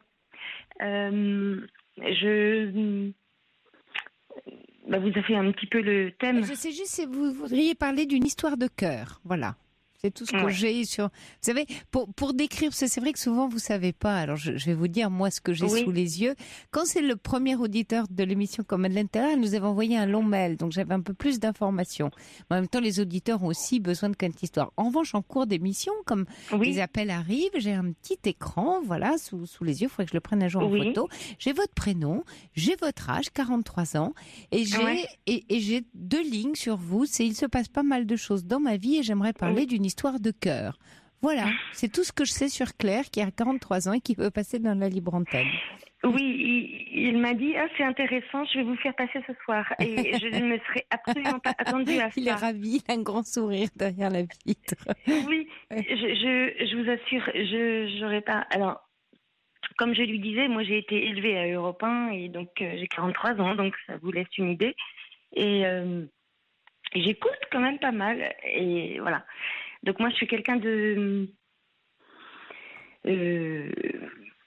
Vous avez fait un petit peu le thème. Je sais juste si vous voudriez parler d'une histoire de cœur. Voilà. C'est tout ce que j'ai sur... Vous savez, pour décrire, parce que c'est vrai que souvent vous savez pas, alors je vais vous dire moi ce que j'ai sous les yeux. Quand c'est le premier auditeur de l'émission comme Madeleine Terra, elle nous avait envoyé un long mail, donc j'avais un peu plus d'informations. En même temps, les auditeurs ont aussi besoin de cette histoire. En revanche, en cours d'émission, comme les appels arrivent, j'ai un petit écran, sous les yeux, il faudrait que je le prenne un jour en photo. J'ai votre prénom, j'ai votre âge, 43 ans, et j'ai 2 lignes sur vous. Il se passe pas mal de choses dans ma vie et j'aimerais parler d'une histoire de cœur. Voilà, c'est tout ce que je sais sur Claire qui a 43 ans et qui veut passer dans la libre antenne. Oui, il m'a dit c'est intéressant, je vais vous faire passer ce soir. Et je ne me serais absolument pas attendue à ça. Il est ravi, il a un grand sourire derrière la vitre. Oui, je vous assure, j'aurais pas... Alors, comme je lui disais, moi j'ai été élevée à Europe 1 et donc j'ai 43 ans, donc ça vous laisse une idée. Et j'écoute quand même pas mal. Et voilà. Donc moi je suis quelqu'un de...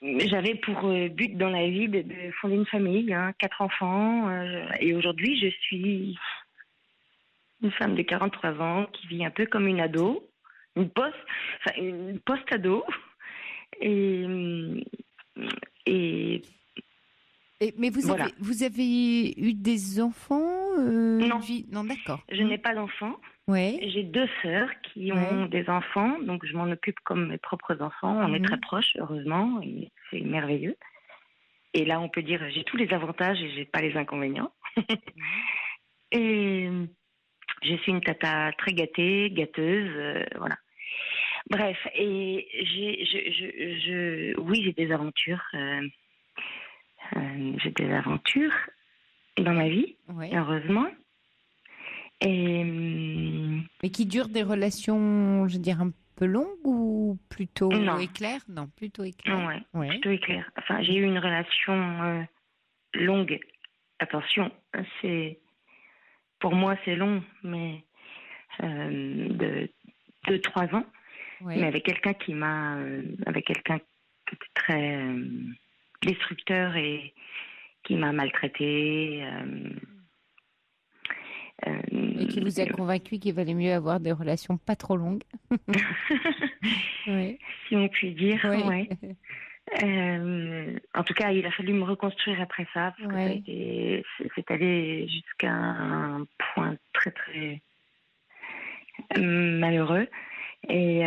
j'avais pour but dans la vie de fonder une famille, 4 enfants. Et aujourd'hui, je suis une femme de 43 ans qui vit un peu comme une ado, une post-ado. Et Mais voilà. vous avez eu des enfants Non. Non, d'accord. Je n'ai pas d'enfants. Ouais. J'ai 2 sœurs qui ont des enfants, donc je m'en occupe comme mes propres enfants. On est très proches, heureusement, et c'est merveilleux. Et là, on peut dire j'ai tous les avantages et j'ai pas les inconvénients. Et je suis une tata très gâteuse, voilà. Bref, et oui, j'ai des aventures. J'ai des aventures dans ma vie, heureusement. Mais qui durent des relations, je veux dire, un peu longues ou plutôt éclair? Non, plutôt éclair. Ouais, plutôt éclair. Enfin, j'ai eu une relation longue. Attention, pour moi c'est long, mais de 2-3 ans. Mais avec quelqu'un qui était très destructeur et qui m'a maltraitée. Et qui vous a convaincu qu'il valait mieux avoir des relations pas trop longues. Si on peut dire, ouais. En tout cas, il a fallu me reconstruire après ça, parce que c'est allé jusqu'à un point très très malheureux. Et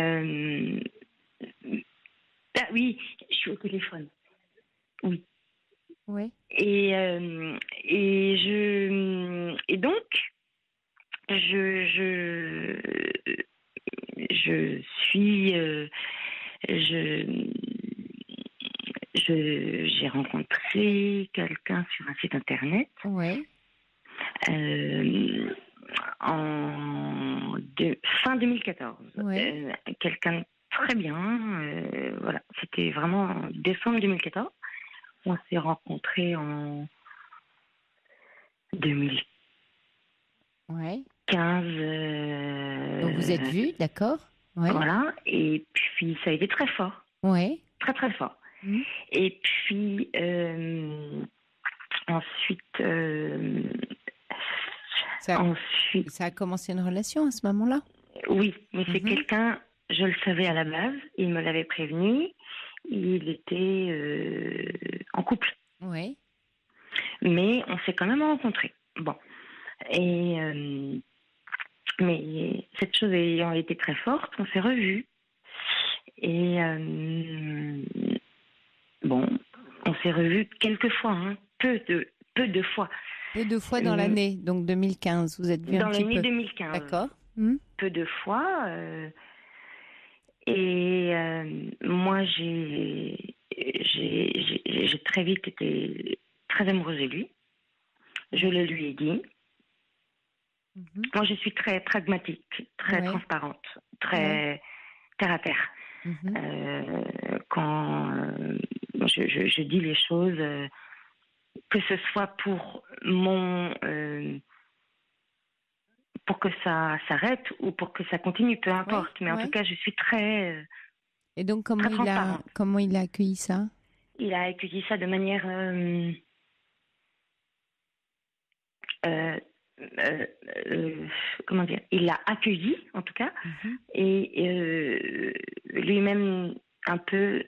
ah oui, je suis au téléphone. Oui. Ouais. Et donc j'ai rencontré quelqu'un sur un site internet. Fin 2014. Quelqu'un de très bien. Voilà, c'était vraiment décembre 2014. On s'est rencontrés en 2015. Donc vous êtes vus, d'accord. Voilà, et puis ça a été très fort. Très très fort. Et puis ensuite... Ça a commencé une relation à ce moment-là? Oui, mais c'est quelqu'un, je le savais à la base, il me l'avait prévenu, il était en couple. Mais on s'est quand même rencontrés. Bon. Et mais cette chose ayant été très forte, on s'est revus. Et bon, on s'est revus quelques fois, peu de fois. Peu de fois dans l'année, donc 2015, vous êtes vus un petit peu. Dans l'année 2015. D'accord. Peu de fois. Et moi, j'ai très vite été très amoureuse de lui. Je le lui ai dit. Moi, je suis très pragmatique, très transparente, très terre à terre. Quand je dis les choses, que ce soit pour pour que ça s'arrête ou pour que ça continue, peu importe. Mais en tout cas, je suis très. Et donc, comment il a accueilli ça? Il a accueilli ça de manière comment dire? Il l'a accueilli, en tout cas, et lui-même un peu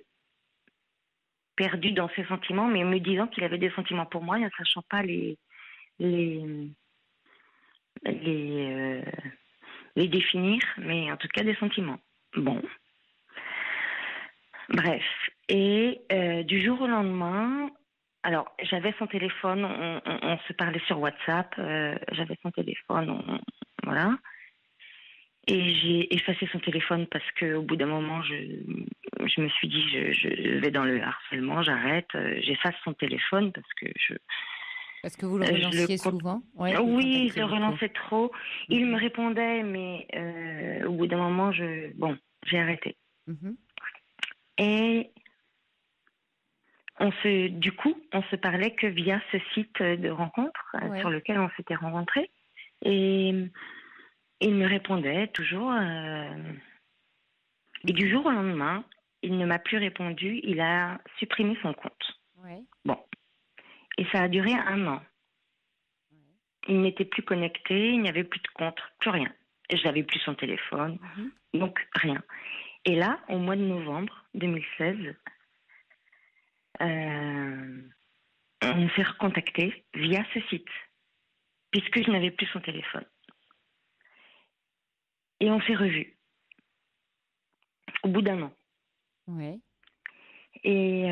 perdu dans ses sentiments, mais me disant qu'il avait des sentiments pour moi, ne sachant pas les définir, mais en tout cas des sentiments. Bon. Bref. Et du jour au lendemain, alors j'avais son téléphone, on se parlait sur WhatsApp, j'avais son téléphone, voilà. Et j'ai effacé son téléphone parce qu'au bout d'un moment, je me suis dit, je vais dans le harcèlement, j'arrête, j'efface son téléphone parce que Parce que vous le relanciez souvent? Oui, je le relançais trop. Il me répondait, mais au bout d'un moment, j'ai arrêté. Et du coup, on se parlait que via ce site de rencontre sur lequel on s'était rencontrés. Et il me répondait toujours. Et du jour au lendemain, il ne m'a plus répondu. Il a supprimé son compte. Ouais. Bon. Et ça a duré 1 an. Il n'était plus connecté, il n'y avait plus de compte, plus rien. Je n'avais plus son téléphone, donc rien. Et là, au mois de novembre 2016, on s'est recontacté via ce site, puisque je n'avais plus son téléphone. Et on s'est revus au bout d'1 an. Ouais. Et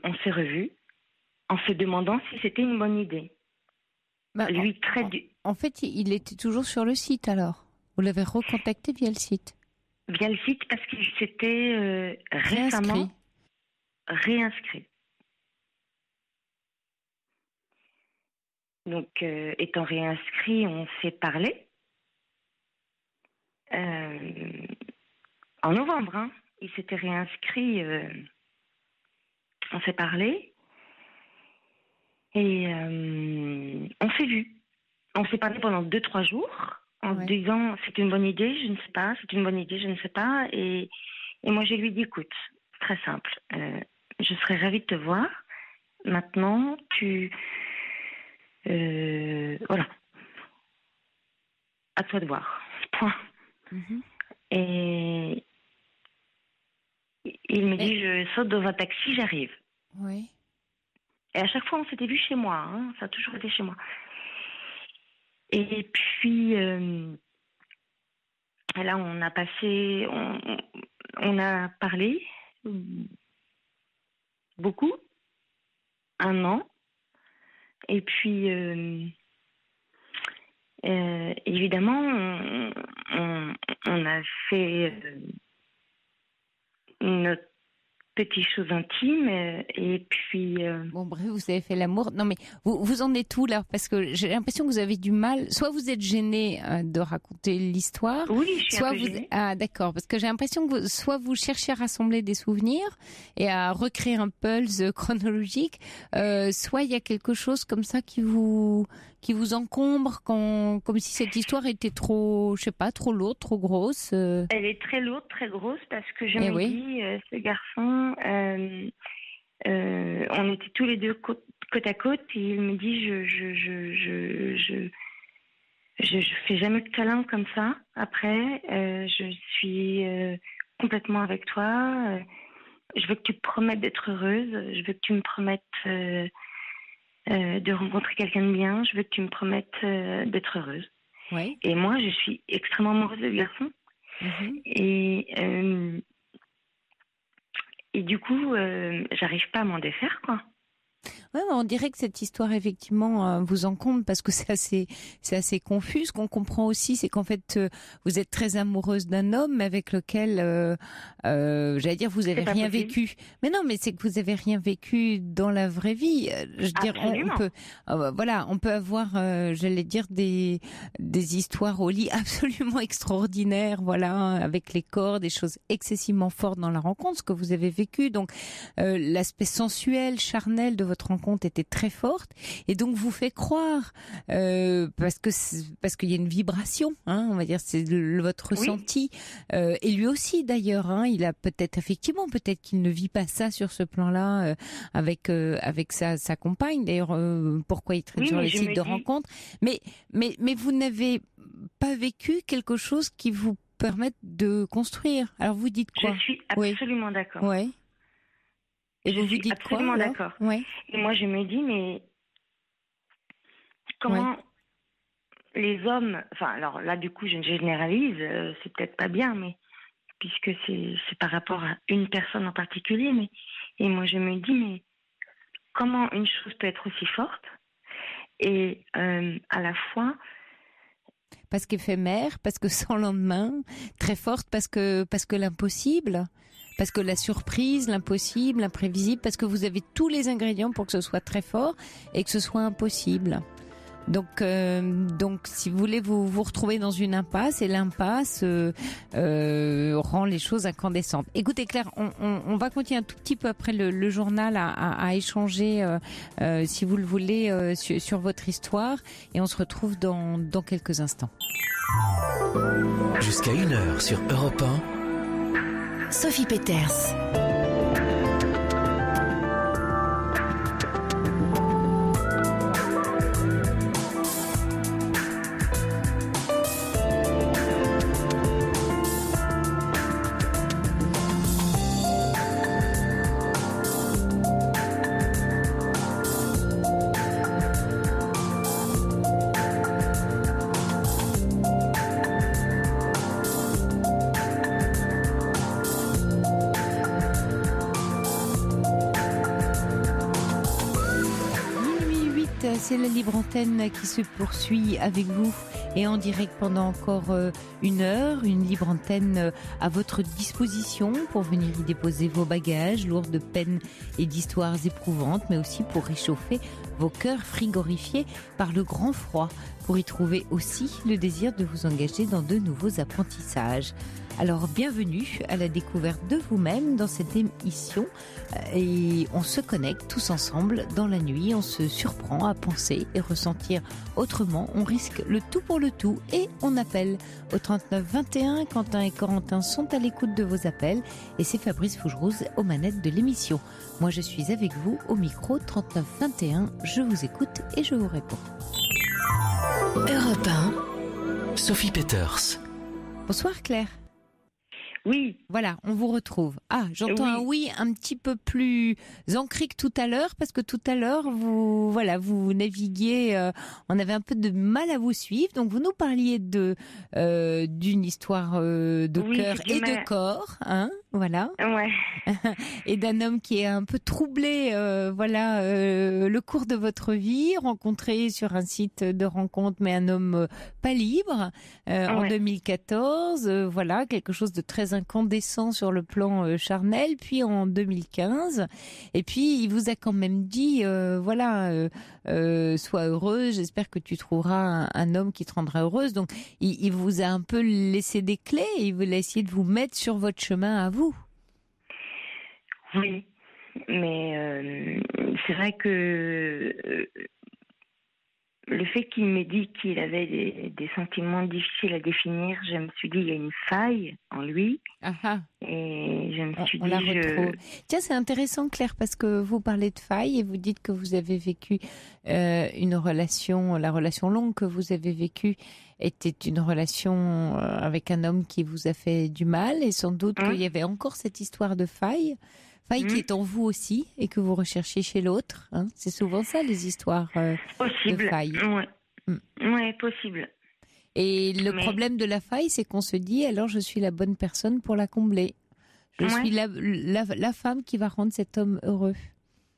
on s'est revus en se demandant si c'était une bonne idée. Lui, en fait, il était toujours sur le site alors. Vous l'avez recontacté via le site. Via le site parce qu'il s'était récemment réinscrit. Donc, étant réinscrit, on s'est parlé. En novembre, hein. Il s'était réinscrit. On s'est parlé. Et on s'est vu. On s'est parlé pendant 2-3 jours en disant c'est une bonne idée, je ne sais pas, c'est une bonne idée, je ne sais pas. Et moi, je lui ai dit écoute, c'est très simple. Je serais ravie de te voir. Maintenant, voilà. À toi de voir. Point. Et il me dit je saute dans un taxi, j'arrive. Oui. Et à chaque fois, on s'était vu chez moi. Hein. Ça a toujours été chez moi. Et puis, là, on a passé... On a parlé beaucoup. 1 an. Et puis, évidemment, on a fait notre petites choses intimes et puis bon bref, vous avez fait l'amour. Non mais vous en êtes où là? Parce que j'ai l'impression que vous avez du mal, soit vous êtes gêné de raconter l'histoire, oui, je suis soit un peu vous gênée. Ah d'accord, parce que j'ai l'impression que soit vous cherchez à rassembler des souvenirs et à recréer un pulse chronologique, soit il y a quelque chose comme ça qui vous encombre, comme si cette histoire était trop, je sais pas, trop lourde, trop grosse. Elle est très lourde, très grosse, parce que je me dis, ce garçon, on était tous les deux côte à côte, et il me dit, je fais jamais de câlin comme ça. Après, je suis complètement avec toi. Je veux que tu me promettes d'être heureuse. Je veux que tu me promettes de rencontrer quelqu'un de bien. Je veux que tu me promettes d'être heureuse. Oui. Et moi, je suis extrêmement amoureuse de ce garçon. Et du coup, j'arrive pas à m'en défaire, quoi. Ouais, on dirait que cette histoire effectivement vous encombre parce que c'est assez confus. Ce qu'on comprend aussi, c'est qu'en fait vous êtes très amoureuse d'un homme avec lequel, j'allais dire, vous avez rien vécu. Mais non, mais c'est que vous avez rien vécu dans la vraie vie. Je veux dire, on peut, voilà, on peut avoir, j'allais dire, des histoires au lit absolument extraordinaires, voilà, avec les corps, des choses excessivement fortes dans la rencontre, ce que vous avez vécu. Donc l'aspect sensuel, charnel de votre rencontre était très forte et donc vous fait croire parce qu'il y a une vibration, hein, on va dire, c'est votre ressenti et lui aussi d'ailleurs, hein, il a peut-être qu'il ne vit pas ça sur ce plan-là avec sa compagne. D'ailleurs, pourquoi il traîne sur les sites de rencontres, mais vous n'avez pas vécu quelque chose qui vous permette de construire. Alors vous dites quoi? Je suis absolument d'accord. Ouais. Et je suis absolument d'accord. Ouais. Et moi, je me dis, mais comment les hommes... Enfin, alors là, du coup, je généralise, c'est peut-être pas bien, mais puisque c'est par rapport à une personne en particulier. Et moi, je me dis, mais comment une chose peut être aussi forte et à la fois... Parce qu'éphémère, parce que sans lendemain, très forte, parce que l'impossible... Parce que la surprise, l'impossible, l'imprévisible, parce que vous avez tous les ingrédients pour que ce soit très fort et que ce soit impossible. Donc si vous voulez vous retrouver dans une impasse, et l'impasse rend les choses incandescentes. Écoutez Claire, on va continuer un tout petit peu après le journal à échanger, si vous le voulez, sur votre histoire, et on se retrouve dans quelques instants. Jusqu'à 1h sur Europe 1. Sophie Peters. c'est la libre antenne qui se poursuit avec vous et en direct pendant encore 1 heure. Une libre antenne à votre disposition pour venir y déposer vos bagages lourds de peines et d'histoires éprouvantes, mais aussi pour réchauffer vos cœurs frigorifiés par le grand froid, pour y trouver aussi le désir de vous engager dans de nouveaux apprentissages. Alors bienvenue à la découverte de vous-même dans cette émission et on se connecte tous ensemble dans la nuit, on se surprend à penser et ressentir autrement, on risque le tout pour le tout et on appelle au 39 21. Quentin et Corentin sont à l'écoute de vos appels et c'est Fabrice Fougerouz aux manettes de l'émission. Moi je suis avec vous au micro 39 21, je vous écoute et je vous réponds. Europe 1, Sophie Peters. Bonsoir Claire. Oui. Voilà, on vous retrouve. Ah, j'entends un oui un petit peu plus ancré que tout à l'heure, parce que tout à l'heure, vous naviguiez, on avait un peu de mal à vous suivre, donc vous nous parliez d'une histoire de cœur et de corps, hein, voilà. Ouais. Et d'un homme qui est un peu troublé, le cours de votre vie, rencontré sur un site de rencontre, mais un homme pas libre, en 2014, voilà, quelque chose de très incandescent sur le plan charnel, puis en 2015, et puis il vous a quand même dit, sois heureuse, j'espère que tu trouveras un homme qui te rendra heureuse, donc il vous a un peu laissé des clés, et il voulait essayer de vous mettre sur votre chemin à vous. Oui, mais c'est vrai que le fait qu'il m'ait dit qu'il avait des sentiments difficiles à définir, je me suis dit, il y a une faille en lui. Ah. Et je me suis dit... la retrouve. Tiens, c'est intéressant, Claire, parce que vous parlez de faille et vous dites que vous avez vécu la relation longue que vous avez vécue était une relation avec un homme qui vous a fait du mal, et sans doute qu'il y avait encore cette histoire de faille qui est en vous aussi et que vous recherchez chez l'autre. Hein. C'est souvent ça, les histoires de faille. Oui, possible. Et problème de la faille, c'est qu'on se dit, alors je suis la bonne personne pour la combler. Je suis la femme qui va rendre cet homme heureux.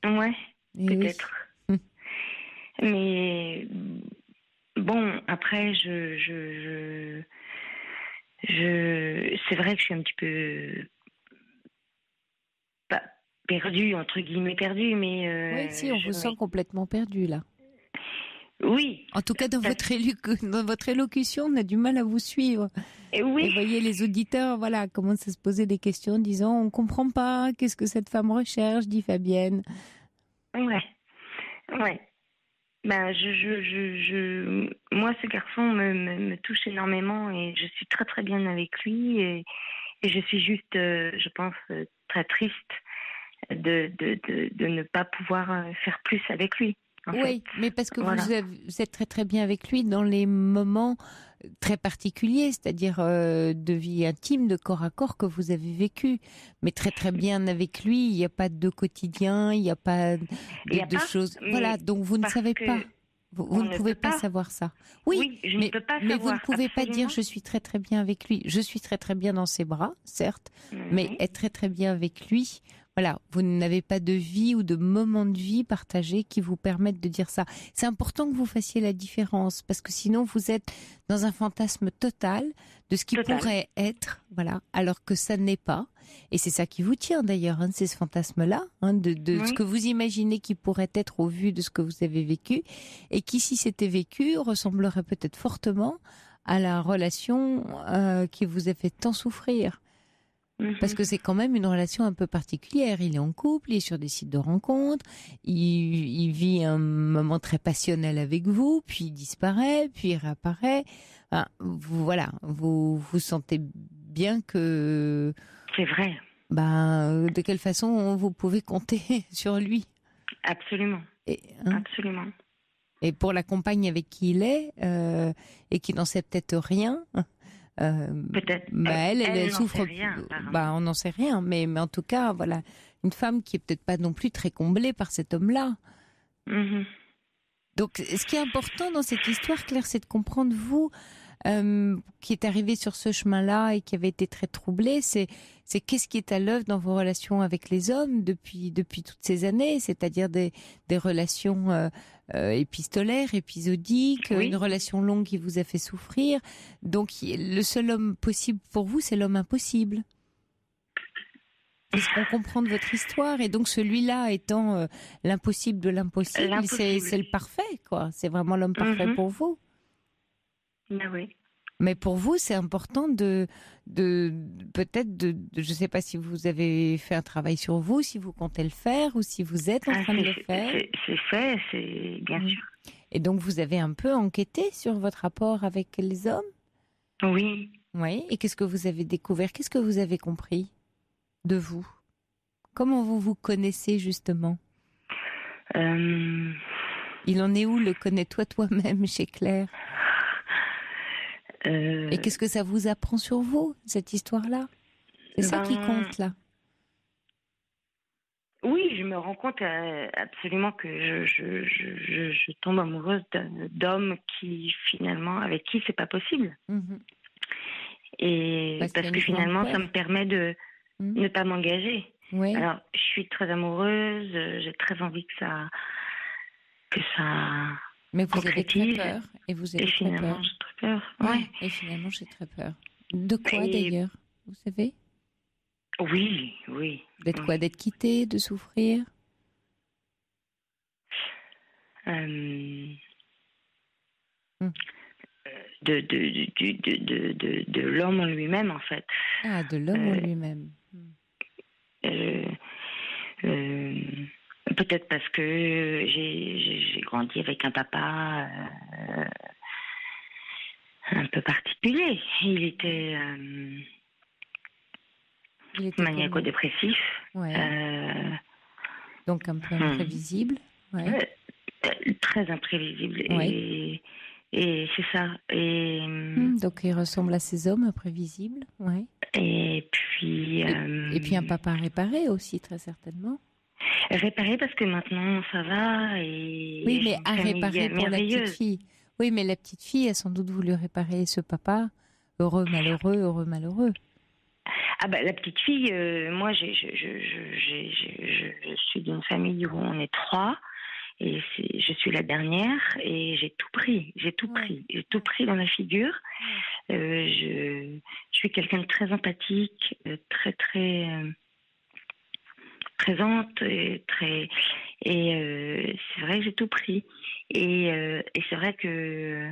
Ouais, peut-être. Oui. Mais bon, après, c'est vrai que je suis un petit peu... perdu, entre guillemets perdu, mais... oui, si, on vous sent complètement perdu, là. Oui. En tout cas, dans votre élocution, on a du mal à vous suivre. Et oui. Et vous voyez, les auditeurs, commencent à se poser des questions en disant, on ne comprend pas, qu'est-ce que cette femme recherche, dit Fabienne. Ouais. Ben, moi, ce garçon me touche énormément et je suis très très bien avec lui et je suis juste, je pense, très triste de ne pas pouvoir faire plus avec lui. Oui, mais parce que vous êtes très très bien avec lui dans les moments très particuliers, c'est-à-dire de vie intime, de corps à corps que vous avez vécu. Mais très très bien avec lui, il n'y a pas de quotidien, il n'y a pas de choses. Voilà, donc vous ne savez pas. Vous ne pouvez pas savoir ça. Oui, je ne peux pas savoir. Mais vous ne pouvez pas dire je suis très très bien avec lui. Je suis très très bien dans ses bras, certes, mais être très très bien avec lui. Voilà, vous n'avez pas de vie ou de moment de vie partagé qui vous permettent de dire ça. C'est important que vous fassiez la différence parce que sinon vous êtes dans un fantasme total de ce qui pourrait être, voilà, alors que ça n'est pas. Et c'est ça qui vous tient d'ailleurs, c'est ce fantasme-là, de ce que vous imaginez qui pourrait être au vu de ce que vous avez vécu et qui, si c'était vécu, ressemblerait peut-être fortement à la relation qui vous a fait tant souffrir. Parce que c'est quand même une relation un peu particulière. Il est en couple, il est sur des sites de rencontres, il vit un moment très passionnel avec vous, puis il disparaît, puis il réapparaît. Enfin, vous sentez bien que... C'est vrai. De quelle façon vous pouvez compter sur lui? Absolument. Absolument. Et pour la compagne avec qui il est, et qui n'en sait peut-être rien... peut-être. Elle souffre. Rien, on n'en sait rien, mais en tout cas, voilà, une femme qui est peut-être pas non plus très comblée par cet homme-là. Donc, ce qui est important dans cette histoire, Claire, c'est de comprendre vous qui est arrivé sur ce chemin-là et qui avait été très troublé, c'est qu'est-ce qui est à l'œuvre dans vos relations avec les hommes depuis toutes ces années, c'est-à-dire des relations épistolaires, épisodiques, une relation longue qui vous a fait souffrir. Donc le seul homme possible pour vous, c'est l'homme impossible. C'est ce qu'on comprend de votre histoire, et donc celui-là étant l'impossible de l'impossible, c'est le parfait, quoi. C'est vraiment l'homme parfait pour vous. Ben oui. Mais pour vous, c'est important de je sais pas si vous avez fait un travail sur vous, si vous comptez le faire ou si vous êtes en train de le faire. C'est fait, c'est bien sûr. Et donc vous avez un peu enquêté sur votre rapport avec les hommes? Oui. Oui. Et qu'est-ce que vous avez découvert? Qu'est-ce que vous avez compris de vous? Comment vous vous connaissez justement? Il en est où le connais-toi toi-même chez Claire? Et qu'est-ce que ça vous apprend sur vous, cette histoire-là? C'est ça qui compte, là. Oui, je me rends compte absolument que je tombe amoureuse d'hommes qui, finalement, avec qui c'est pas possible. Et parce que finalement, ça me permet de ne pas m'engager. Oui. Alors, je suis très amoureuse, j'ai très envie que ça Mais vous avez très peur. Et finalement, j'ai très peur. Ouais. Et finalement, j'ai très peur. De quoi, d'ailleurs? Vous savez? Oui. D'être quoi? D'être quittée, de souffrir? De l'homme en lui-même, en fait. Ah, de l'homme en lui-même. Peut-être parce que j'ai grandi avec un papa un peu particulier. Il était maniaco-dépressif. Ouais. Donc un peu imprévisible. Ouais. Très imprévisible. Ouais. Et c'est ça. Donc il ressemble à ces hommes imprévisibles. Ouais. Et puis un papa réparé aussi, très certainement. Réparer parce que maintenant ça va et oui, mais à réparer pour la petite fille. Oui, mais la petite fille a sans doute voulu réparer ce papa heureux malheureux. Ah bah la petite fille, moi je suis d'une famille où on est 3 et je suis la dernière et j'ai tout pris dans la figure. Je suis quelqu'un de très empathique, très présente et c'est vrai que j'ai tout pris et c'est vrai que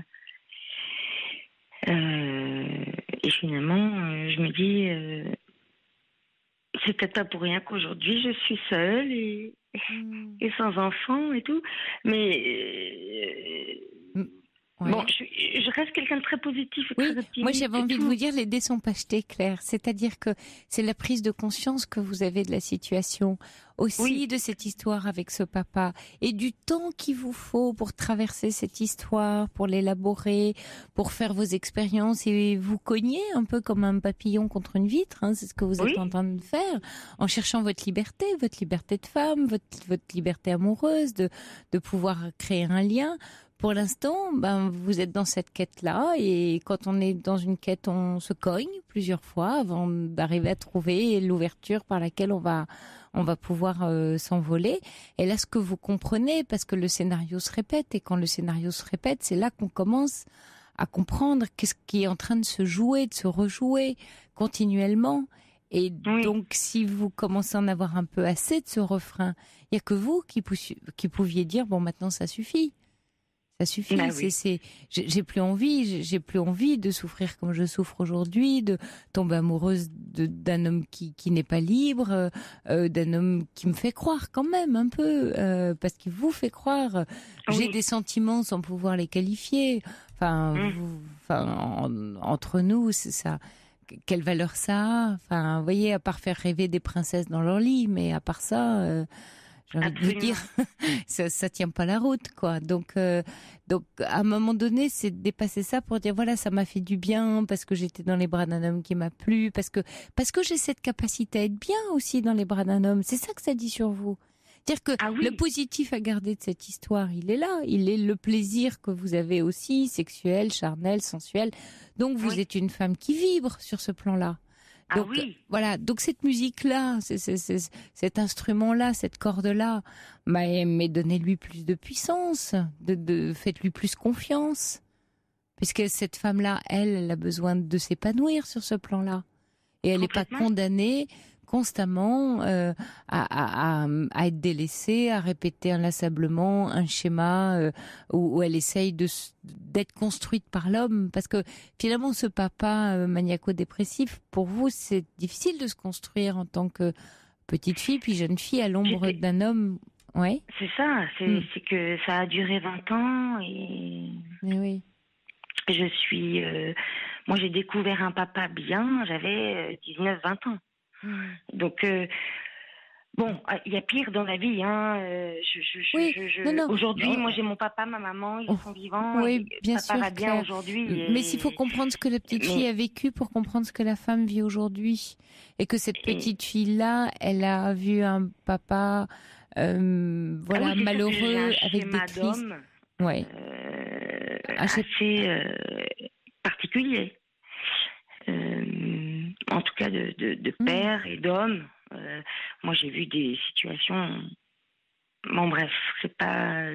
et finalement je me dis c'est peut-être pas pour rien qu'aujourd'hui je suis seule et sans enfant et tout, mais ouais. Bon, je reste quelqu'un de très positif et très optimiste. Moi j'avais envie de vous dire, les dés sont pas jetés, Claire. C'est-à-dire que c'est la prise de conscience que vous avez de la situation, aussi de cette histoire avec ce papa, et du temps qu'il vous faut pour traverser cette histoire, pour l'élaborer, pour faire vos expériences et vous cogner un peu comme un papillon contre une vitre. Hein, c'est ce que vous êtes en train de faire, en cherchant votre liberté de femme, votre liberté amoureuse, de pouvoir créer un lien. Pour l'instant, vous êtes dans cette quête-là, et quand on est dans une quête, on se cogne plusieurs fois avant d'arriver à trouver l'ouverture par laquelle on va pouvoir s'envoler. Et là, ce que vous comprenez, parce que le scénario se répète, et quand le scénario se répète, c'est là qu'on commence à comprendre qu'est-ce qui est en train de se jouer, de se rejouer continuellement. Et donc, si vous commencez à en avoir un peu assez de ce refrain, il n'y a que vous qui pouviez dire, bon, maintenant ça suffit. Ça suffit. J'ai plus envie de souffrir comme je souffre aujourd'hui, de tomber amoureuse d'un homme qui n'est pas libre, d'un homme qui me fait croire quand même un peu, parce qu'il vous fait croire. J'ai des sentiments sans pouvoir les qualifier. Entre nous, c'est ça. Quelle valeur ça a? Enfin, vous voyez, à part faire rêver des princesses dans leur lit, mais à part ça. J'ai envie de vous dire, ça tient pas la route, quoi. Donc, à un moment donné, c'est de dépasser ça pour dire, voilà, ça m'a fait du bien parce que j'étais dans les bras d'un homme qui m'a plu, parce que j'ai cette capacité à être bien aussi dans les bras d'un homme. C'est ça que ça dit sur vous. C'est-à-dire que le positif à garder de cette histoire, il est là. Il est le plaisir que vous avez aussi, sexuel, charnel, sensuel. Donc vous êtes une femme qui vibre sur ce plan-là. Donc, voilà. Donc cette musique-là, cet instrument-là, cette corde-là, mais donnez-lui plus de puissance, faites-lui plus confiance. Puisque cette femme-là, elle a besoin de s'épanouir sur ce plan-là. Et elle n'est pas condamnée constamment à être délaissée, à répéter inlassablement un schéma où elle essaye d'être construite par l'homme. Parce que finalement, ce papa maniaco-dépressif, pour vous, c'est difficile de se construire en tant que petite fille, puis jeune fille, à l'ombre d'un homme. Ouais. C'est ça, c'est que ça a duré 20 ans et... Mais oui. Je suis... moi, j'ai découvert un papa bien, j'avais 19-20 ans. Donc, bon, il y a pire dans la vie. Hein. Aujourd'hui, moi, j'ai mon papa, ma maman, ils sont vivants. Oui, bien papa sûr. Va bien aujourd'hui. Mais s'il faut comprendre ce que la petite fille a vécu pour comprendre ce que la femme vit aujourd'hui. Et que cette petite fille-là, elle a vu un papa malheureux avec des crises. Ouais. Assez particulier. En tout cas de père et d'homme. Moi, j'ai vu des situations... Bon, bref, c'est pas...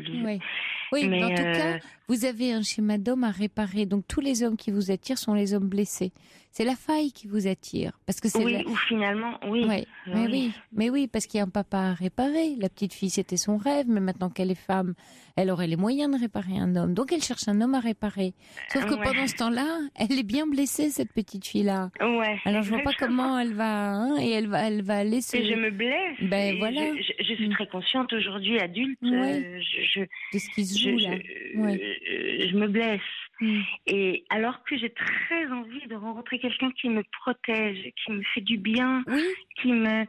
Oui, mais en tout cas, vous avez un schéma d'homme à réparer. Donc, tous les hommes qui vous attirent sont les hommes blessés. C'est la faille qui vous attire. Parce que c'est ou finalement, Mais oui, parce qu'il y a un papa à réparer. La petite fille, c'était son rêve, mais maintenant qu'elle est femme, elle aurait les moyens de réparer un homme. Donc, elle cherche un homme à réparer. Sauf que pendant ce temps-là, elle est bien blessée, cette petite fille-là. Ouais. Alors, je vois pas comment elle va... et elle va aller se... Et je me blesse. Ben, voilà. Je suis très consciente aujourd'hui, adulte. De ce qui se joue, là. Je me blesse. Et alors que j'ai très envie de rencontrer quelqu'un qui me protège, qui me fait du bien, qui me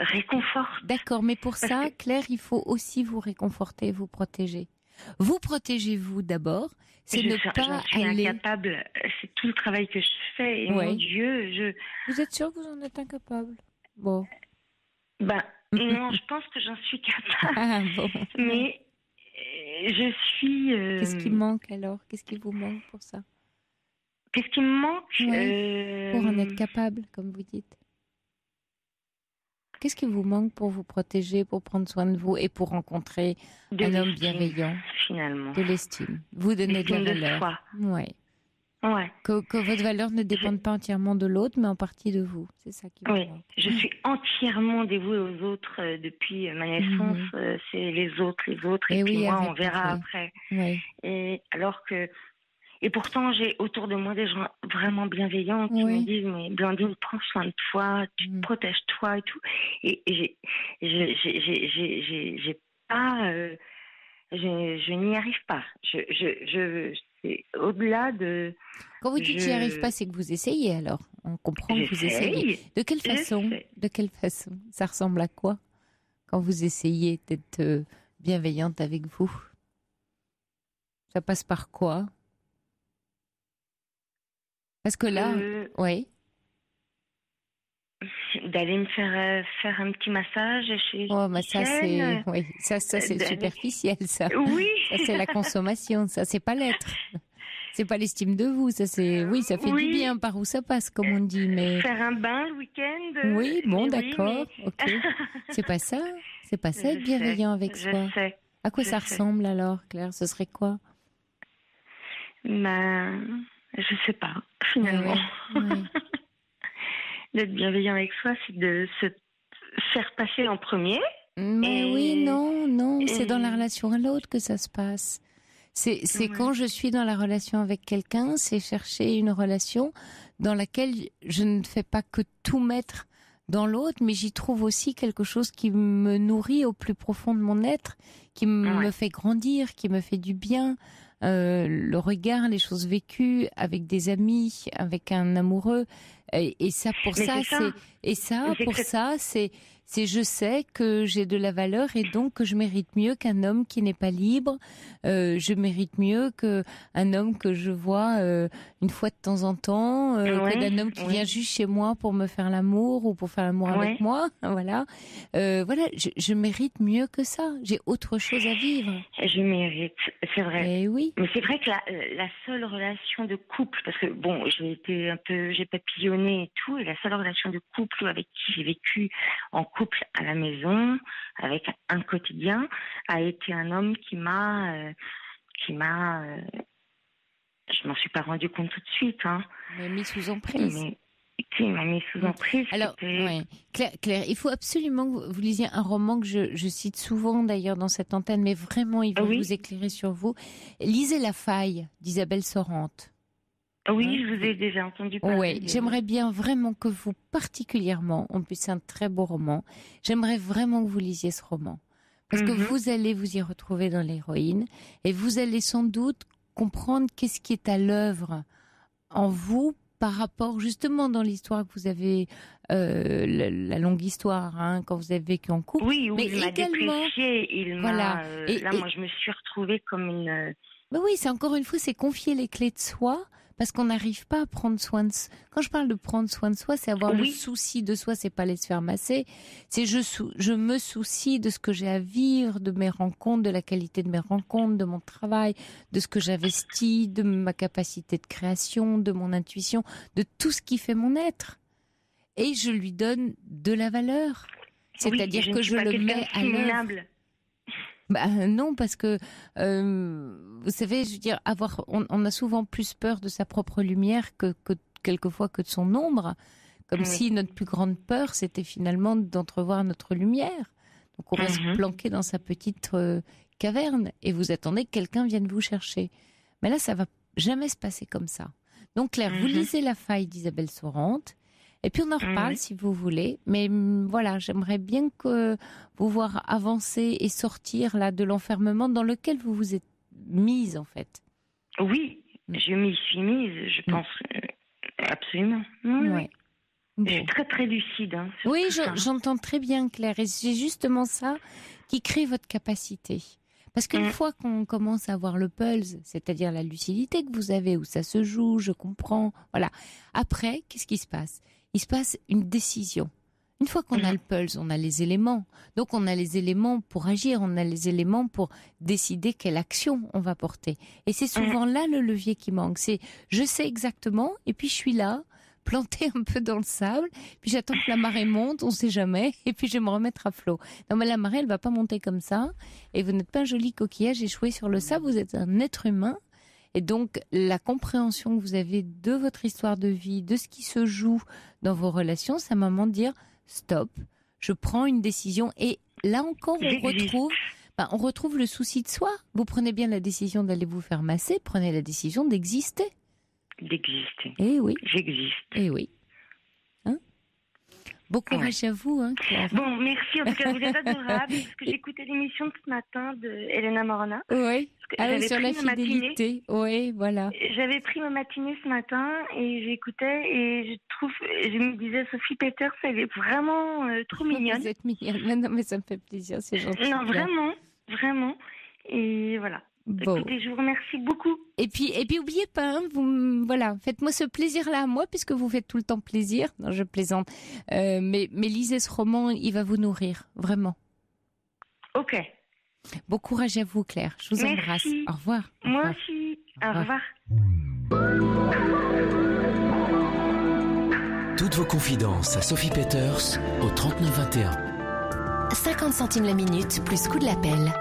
réconforte. D'accord, mais pour ça, Claire, il faut aussi vous réconforter, vous protéger. Vous protégez-vous d'abord, c'est ne pas aller... incapable, c'est tout le travail que je fais, et mon Dieu, Vous êtes sûre que vous en êtes incapable? Bon. Non, je pense que j'en suis capable. Ah, bon. Mais... je suis... Qu'est-ce qui manque alors? Qu'est-ce qui vous manque pour ça? Qu'est-ce qui me manque pour en être capable, comme vous dites. Qu'est-ce qui vous manque pour vous protéger, pour prendre soin de vous et pour rencontrer un homme bienveillant? Finalement. De l'estime. Vous donnez de la valeur. Ouais. Que votre valeur ne dépende pas entièrement de l'autre, mais en partie de vous. C'est ça qui vous manque. Je suis entièrement dévouée aux autres depuis ma naissance. C'est les autres, et puis moi, on verra après. Et alors que... Et pourtant, j'ai autour de moi des gens vraiment bienveillants qui me disent « Mais Blandine, prends soin de toi, tu te protèges toi et tout. » Et j'ai pas... je n'y arrive pas. C'est au-delà de... Quand vous dites que j'y arrive pas, c'est que vous essayez alors. On comprend que vous essayez. De quelle façon? Ça ressemble à quoi quand vous essayez d'être bienveillante avec vous? Ça passe par quoi? Parce que là, d'aller me faire un petit massage chez ça c'est superficiel, ça. Oui. Ça c'est la consommation, ça c'est pas l'être. C'est pas l'estime de vous, ça c'est ça fait du bien par où ça passe comme on dit, mais faire un bain le week-end. Oui, bon d'accord, OK. C'est pas ça être bienveillant avec soi. À quoi ça ressemble alors, Claire? Ce serait quoi? Je sais pas, finalement. D'être bienveillant avec soi, c'est de se faire passer en premier. Mais non, c'est dans la relation à l'autre que ça se passe. C'est quand je suis dans la relation avec quelqu'un, c'est chercher une relation dans laquelle je ne fais pas que tout mettre dans l'autre, mais j'y trouve aussi quelque chose qui me nourrit au plus profond de mon être, qui me fait grandir, qui me fait du bien. Le regard, les choses vécues avec des amis, avec un amoureux, et ça pour ça c'est C'est je sais que j'ai de la valeur et donc que je mérite mieux qu'un homme qui n'est pas libre. Je mérite mieux qu'un homme que je vois une fois de temps en temps, que d'un homme qui vient juste chez moi pour me faire l'amour ou pour faire l'amour avec moi. Voilà. Voilà, je mérite mieux que ça. J'ai autre chose à vivre. Je mérite, c'est vrai. Eh oui. Mais c'est vrai que la seule relation de couple, parce que bon, j'ai papillonné et tout, et la seule relation de couple avec qui j'ai vécu en couple à la maison, avec un quotidien, a été un homme qui m'a, je m'en suis pas rendu compte tout de suite, hein. Mais mis sous emprise. Qui m'a mis sous emprise. Alors, Claire, il faut absolument que vous lisiez un roman que je cite souvent d'ailleurs dans cette antenne, mais vraiment, il va vous éclairer sur vous. Lisez La Faille d'Isabelle Sorante. Oui, je vous ai déjà entendu parler. Oui, j'aimerais bien vraiment que vous, particulièrement, en plus c'est un très beau roman, j'aimerais vraiment que vous lisiez ce roman. Parce que vous allez vous y retrouver dans l'héroïne et vous allez sans doute comprendre qu'est-ce qui est à l'œuvre en vous par rapport justement dans l'histoire que vous avez, la longue histoire, hein, quand vous avez vécu en couple. Oui, mais il m'a déprécié, voilà. Moi je me suis retrouvée comme une... Mais oui, c'est encore une fois, c'est confier les clés de soi, parce qu'on n'arrive pas à prendre soin de... Quand je parle de prendre soin de soi, c'est avoir le souci de soi, c'est pas aller se faire masser, c'est je me soucie de ce que j'ai à vivre, de mes rencontres, de la qualité de mes rencontres, de mon travail, de ce que j'investis, de ma capacité de création, de mon intuition, de tout ce qui fait mon être. Et je lui donne de la valeur. C'est-à-dire que je le mets à l'œuvre. Non, parce que vous savez, je veux dire, on a souvent plus peur de sa propre lumière que quelquefois que de son ombre, comme si notre plus grande peur c'était finalement d'entrevoir notre lumière. Donc on reste planqué dans sa petite caverne et vous attendez que quelqu'un vienne vous chercher. Mais là, ça va jamais se passer comme ça. Donc Claire, vous lisez La Faille d'Isabelle Sorante. Et puis on en reparle si vous voulez. Mais voilà, j'aimerais bien que vous voir avancer et sortir là de l'enfermement dans lequel vous vous êtes mise en fait. Oui, je m'y suis mise, je pense absolument. Oui. Bon. Je suis très très lucide. Hein, oui, j'entends très bien Claire. Et c'est justement ça qui crée votre capacité. Parce qu'une fois qu'on commence à avoir le pulse, c'est-à-dire la lucidité que vous avez, où ça se joue, je comprends, voilà. Après, qu'est-ce qui se passe ? Il se passe une décision. Une fois qu'on a le pulse, on a les éléments. Donc on a les éléments pour agir, on a les éléments pour décider quelle action on va porter. Et c'est souvent là le levier qui manque. C'est je sais exactement, et puis je suis là, plantée un peu dans le sable, puis j'attends que la marée monte, on sait jamais, et puis je vais me remettre à flot. Non mais la marée, elle va pas monter comme ça, et vous n'êtes pas un joli coquillage échoué sur le sable, vous êtes un être humain. Et donc, la compréhension que vous avez de votre histoire de vie, de ce qui se joue dans vos relations, c'est un moment de dire stop, je prends une décision. Et là encore, on retrouve le souci de soi. Vous prenez bien la décision d'aller vous faire masser, prenez la décision d'exister. D'exister. Eh oui. J'existe. Eh oui. Bon courage à vous, hein, Claire. Bon, merci. En tout cas, vous êtes adorable. Parce que j'ai écouté l'émission de ce matin de Elena Morna. Oui. Sur la fidélité. Oui, voilà. J'avais pris ma matinée ce matin et j'écoutais et je me disais, Sophie Peters, elle est vraiment trop mignonne. Vous êtes mignonne. Non, mais ça me fait plaisir, c'est gentil. Non, vraiment, vraiment. Et voilà. Bon. Écoutez, je vous remercie beaucoup. Et puis oubliez pas, hein, voilà, faites-moi ce plaisir-là à moi, puisque vous faites tout le temps plaisir. Non, je plaisante. Mais lisez ce roman, il va vous nourrir, vraiment. Ok. Bon courage à vous, Claire. Je vous embrasse. Au revoir. Moi aussi. Au revoir. Toutes vos confidences à Sophie Peters au 3921. 50 centimes la minute plus coût de l'appel.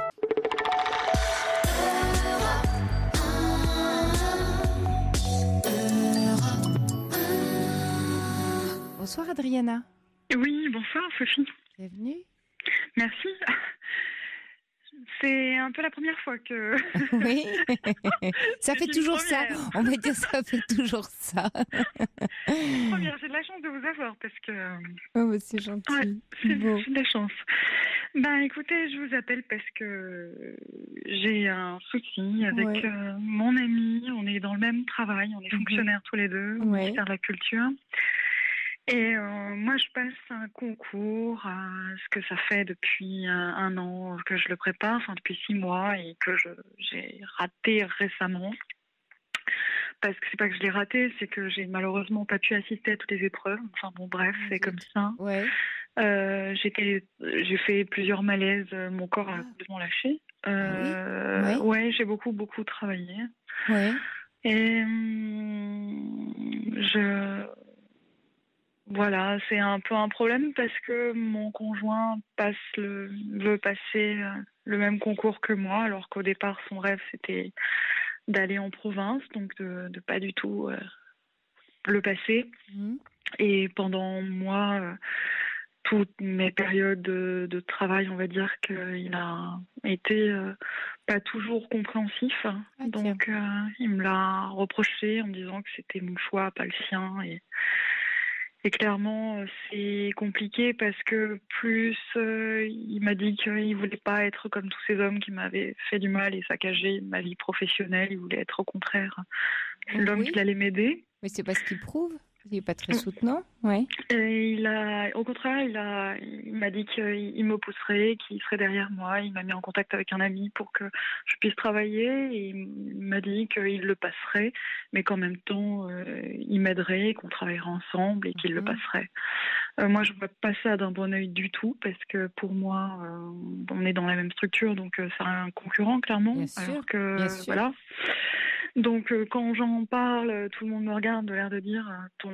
Bonsoir Adriana. Oui, bonsoir Sophie. Bienvenue. Merci. C'est un peu la première fois que... Oui, ça fait toujours ça. On va dire ça fait toujours ça. Première, j'ai de la chance de vous avoir parce que... Oh, c'est gentil. Ouais, j'ai de la chance. Écoutez, je vous appelle parce que j'ai un souci avec mon ami. On est dans le même travail, on est fonctionnaires tous les deux au ministère de la Culture. Et moi, je passe un concours, ce que ça fait depuis un an que je le prépare, enfin depuis 6 mois, et que j'ai raté récemment. Parce que c'est pas que je l'ai raté, c'est que j'ai malheureusement pas pu assister à toutes les épreuves. Enfin bon, bref, c'est comme ça. Ouais. J'ai fait plusieurs malaises, mon corps a complètement lâché. Oui. Ouais, j'ai beaucoup travaillé. Ouais. Et voilà, c'est un peu un problème parce que mon conjoint veut passer le même concours que moi, alors qu'au départ, son rêve, c'était d'aller en province, donc de pas du tout le passer. Et pendant moi, toutes mes périodes de travail, on va dire qu'il a été pas toujours compréhensif. Donc, il me l'a reproché en me disant que c'était mon choix, pas le sien. Et clairement, c'est compliqué parce que plus il m'a dit qu'il voulait pas être comme tous ces hommes qui m'avaient fait du mal et saccagé ma vie professionnelle. Il voulait être au contraire l'homme qui allait m'aider. Mais c'est pas ce qu'il prouve. Il n'est pas très soutenant, ouais. Et au contraire, il m'a dit qu'il me pousserait, qu'il serait derrière moi. Il m'a mis en contact avec un ami pour que je puisse travailler. Et il m'a dit qu'il le passerait, mais qu'en même temps, il m'aiderait, qu'on travaillerait ensemble et qu'il le passerait. Moi, je vois pas ça d'un bon œil du tout, parce que pour moi, on est dans la même structure, donc c'est un concurrent, clairement. Bien sûr, alors que, bien sûr. voilà. Donc quand j'en parle, tout le monde me regarde de l'air de dire ton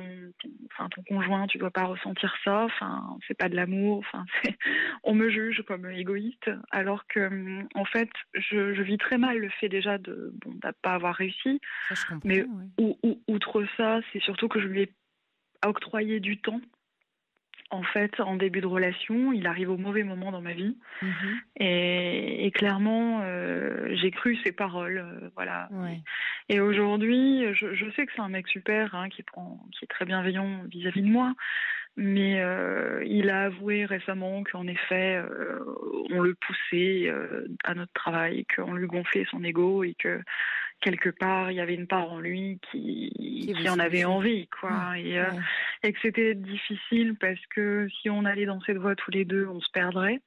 conjoint, tu dois pas ressentir ça, enfin c'est pas de l'amour, enfin on me juge comme égoïste, alors que en fait je vis très mal le fait déjà de pas avoir réussi. Ça, je comprends, mais ouais. outre ça, c'est surtout que je lui ai octroyé du temps. En fait, en début de relation, il arrive au mauvais moment dans ma vie. Et clairement, j'ai cru ses paroles. Voilà. Ouais. Et aujourd'hui, je sais que c'est un mec super, qui est très bienveillant vis-à-vis de moi. Mais il a avoué récemment qu'en effet, on le poussait à notre travail, qu'on lui gonflait son ego et que quelque part, il y avait une part en lui qui en avait envie, quoi. Et que c'était difficile parce que si on allait dans cette voie tous les deux, on se perdrait.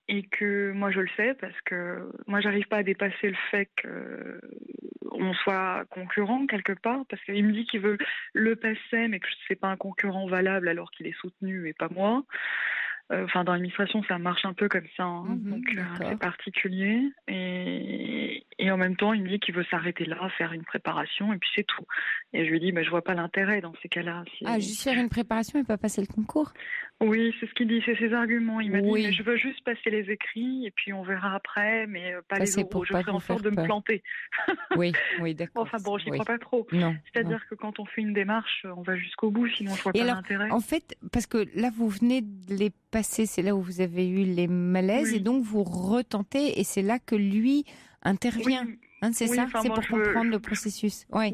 Et que moi, je le sais parce que moi, j'arrive pas à dépasser le fait qu'on soit concurrent quelque part, parce qu'il me dit qu'il veut le passer, mais que c'est pas un concurrent valable alors qu'il est soutenu et pas moi. Dans l'administration, ça marche un peu comme ça, donc c'est particulier. Et en même temps, il me dit qu'il veut s'arrêter là, faire une préparation, et puis c'est tout. Et je lui dis, je vois pas l'intérêt dans ces cas-là. Juste faire une préparation et pas passer le concours? Oui, c'est ce qu'il dit, c'est ses arguments. Il m'a dit, mais je veux juste passer les écrits, et puis on verra après, mais pas les oraux. Je ferai en sorte de me planter. Oui, d'accord. J'y crois pas trop. Non. C'est-à-dire que quand on fait une démarche, on va jusqu'au bout, sinon je vois pas l'intérêt. En fait, parce que là, vous venez de les passer, c'est là où vous avez eu les malaises, et donc vous retentez, et c'est là que lui intervient. C'est ça, c'est pour comprendre le processus. Oui.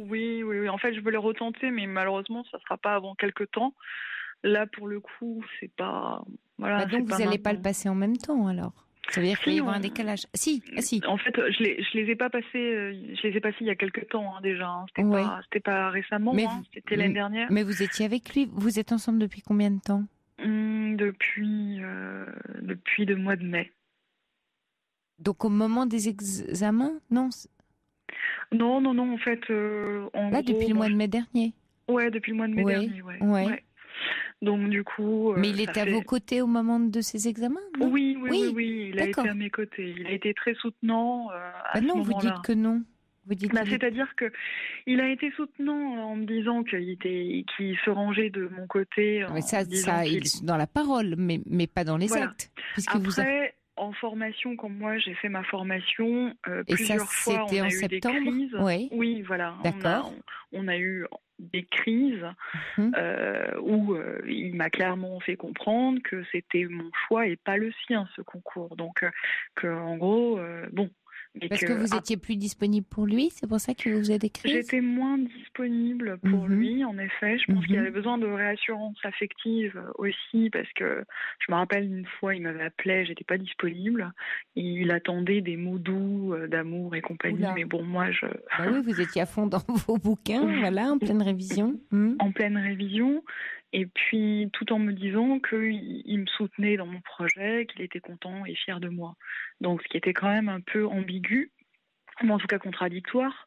En fait, je veux le retenter, mais malheureusement, ça sera pas avant quelques temps. Là, pour le coup, c'est pas. Voilà. Donc vous n'allez pas le passer en même temps, alors? Ça veut dire qu'il va y avoir un décalage. Si. En fait, je les ai pas passés. Je les ai passés il y a quelques temps déjà. C'était pas récemment. C'était l'année dernière. Mais vous étiez avec lui. Vous êtes ensemble depuis combien de temps? Depuis le mois de mai. Donc au moment des examens, non? Non. En fait, depuis le mois de mai dernier. Ouais, depuis le mois de mai dernier. Ouais. Donc du coup. Mais il était à vos côtés au moment de ces examens, non? Oui. Il a été à mes côtés. Il a été très soutenant à ce moment-là. Vous dites que non. C'est-à-dire que il a été soutenant en me disant qu'il se rangeait de mon côté. Mais ça, dans la parole, mais pas dans les actes. Après, en formation, comme moi, j'ai fait ma formation plusieurs fois. C'était en septembre. Eu des crises. Oui, voilà. D'accord. On a eu des crises où il m'a clairement fait comprendre que c'était mon choix et pas le sien, ce concours. Donc, en gros, Parce que vous étiez plus disponible pour lui, c'est pour ça qu'il vous a écrit? J'étais moins disponible pour lui, en effet. Je pense qu'il avait besoin de réassurance affective aussi, parce que je me rappelle une fois, il m'avait appelé, j'étais pas disponible. Et il attendait des mots doux, d'amour et compagnie. Oula. Mais bon, moi, Bah oui, vous étiez à fond dans vos bouquins, voilà, en pleine révision. En pleine révision. Et puis, tout en me disant qu'il me soutenait dans mon projet, qu'il était content et fier de moi. Donc, ce qui était quand même un peu ambigu, mais en tout cas contradictoire,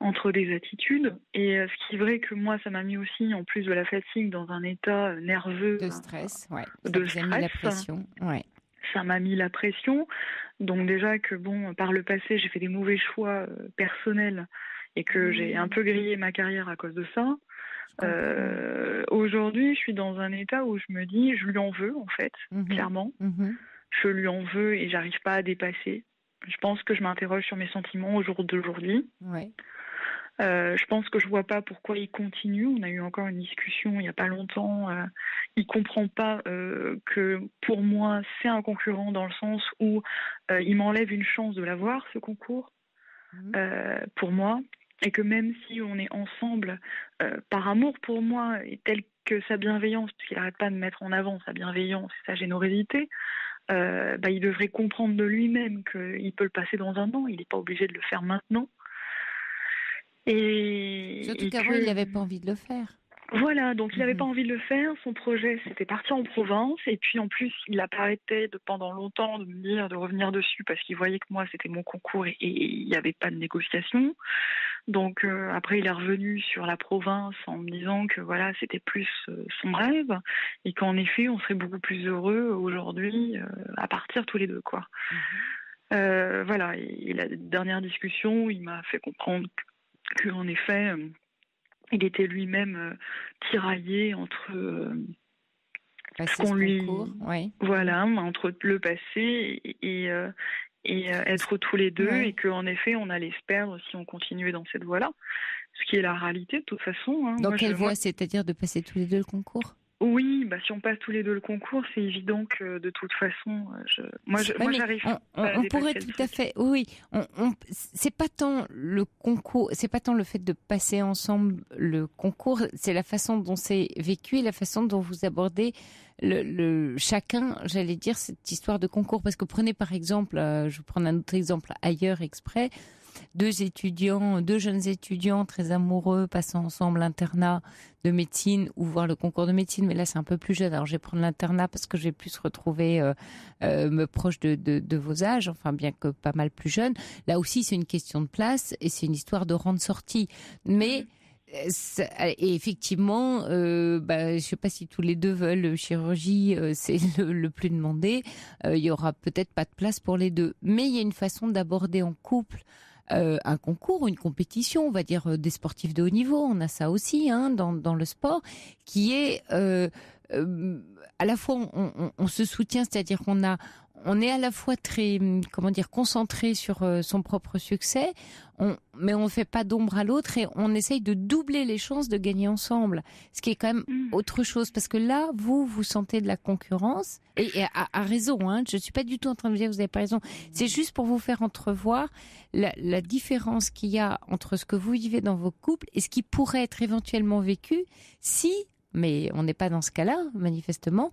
entre des attitudes. Et ce qui est vrai que moi, ça m'a mis aussi, en plus de la fatigue, dans un état nerveux. De stress, ouais. Ça De vous a mis la pression, ouais. Ça m'a mis la pression. Donc déjà que, bon, par le passé, j'ai fait des mauvais choix personnels et que j'ai un peu grillé ma carrière à cause de ça. Aujourd'hui, je suis dans un état où je me dis, je lui en veux, en fait, clairement. Je lui en veux et j'arrive pas à dépasser. Je pense que je m'interroge sur mes sentiments au jour d'aujourd'hui. Ouais. Je pense que je vois pas pourquoi il continue. On a eu encore une discussion il y a pas longtemps. Il comprend pas que pour moi c'est un concurrent dans le sens où il m'enlève une chance de l'avoir, ce concours, pour moi, et que même si on est ensemble par amour pour moi et tel que sa bienveillance, puisqu'il n'arrête pas de mettre en avant sa bienveillance et sa générosité, il devrait comprendre de lui-même qu'il peut le passer dans un an. Il n'est pas obligé de le faire maintenant. Surtout qu'avant, il n'avait pas envie de le faire. Voilà, donc il n'avait pas envie de le faire. Son projet, c'était partir en Provence. Et puis en plus, il n'a pas arrêté pendant longtemps de me dire de revenir dessus parce qu'il voyait que moi, c'était mon concours et il n'y avait pas de négociation. Donc après, il est revenu sur la province en me disant que voilà, c'était plus son rêve et qu'en effet, on serait beaucoup plus heureux aujourd'hui à partir tous les deux, quoi. Voilà, et la dernière discussion, il m'a fait comprendre qu'en effet, il était lui-même tiraillé entre ce qu'on lui, voilà, entre le passé et être tous les deux, et qu'en effet, on allait se perdre si on continuait dans cette voie-là, ce qui est la réalité de toute façon. Dans quelle voie, c'est-à-dire de passer tous les deux le concours? Oui, si on passe tous les deux le concours, c'est évident que de toute façon, j'arrive. On pourrait tout à fait. Oui, c'est pas tant le concours, c'est pas tant le fait de passer ensemble le concours, c'est la façon dont c'est vécu et la façon dont vous abordez chacun, j'allais dire, cette histoire de concours. Parce que prenez par exemple, je vais prendre un autre exemple ailleurs exprès. Deux jeunes étudiants très amoureux passant ensemble l'internat de médecine ou voir le concours de médecine, mais là c'est un peu plus jeune, alors je vais prendre l'internat parce que je vais plus retrouver me proche de vos âges, enfin bien que pas mal plus jeune. Là aussi c'est une question de place et c'est une histoire de rang de sortie, mais et effectivement, je sais pas si tous les deux veulent chirurgie, c'est le plus demandé. Il y aura peut-être pas de place pour les deux, mais il y a une façon d'aborder en couple un concours, une compétition, on va dire des sportifs de haut niveau. On a ça aussi dans le sport, qui est à la fois on se soutient, c'est-à-dire on est à la fois très, concentré sur son propre succès, mais on ne fait pas d'ombre à l'autre et on essaye de doubler les chances de gagner ensemble. Ce qui est quand même autre chose, parce que là, vous sentez de la concurrence, et à raison, je ne suis pas du tout en train de dire que vous n'avez pas raison. C'est juste pour vous faire entrevoir la différence qu'il y a entre ce que vous vivez dans vos couples et ce qui pourrait être éventuellement vécu si... Mais on n'est pas dans ce cas-là, manifestement.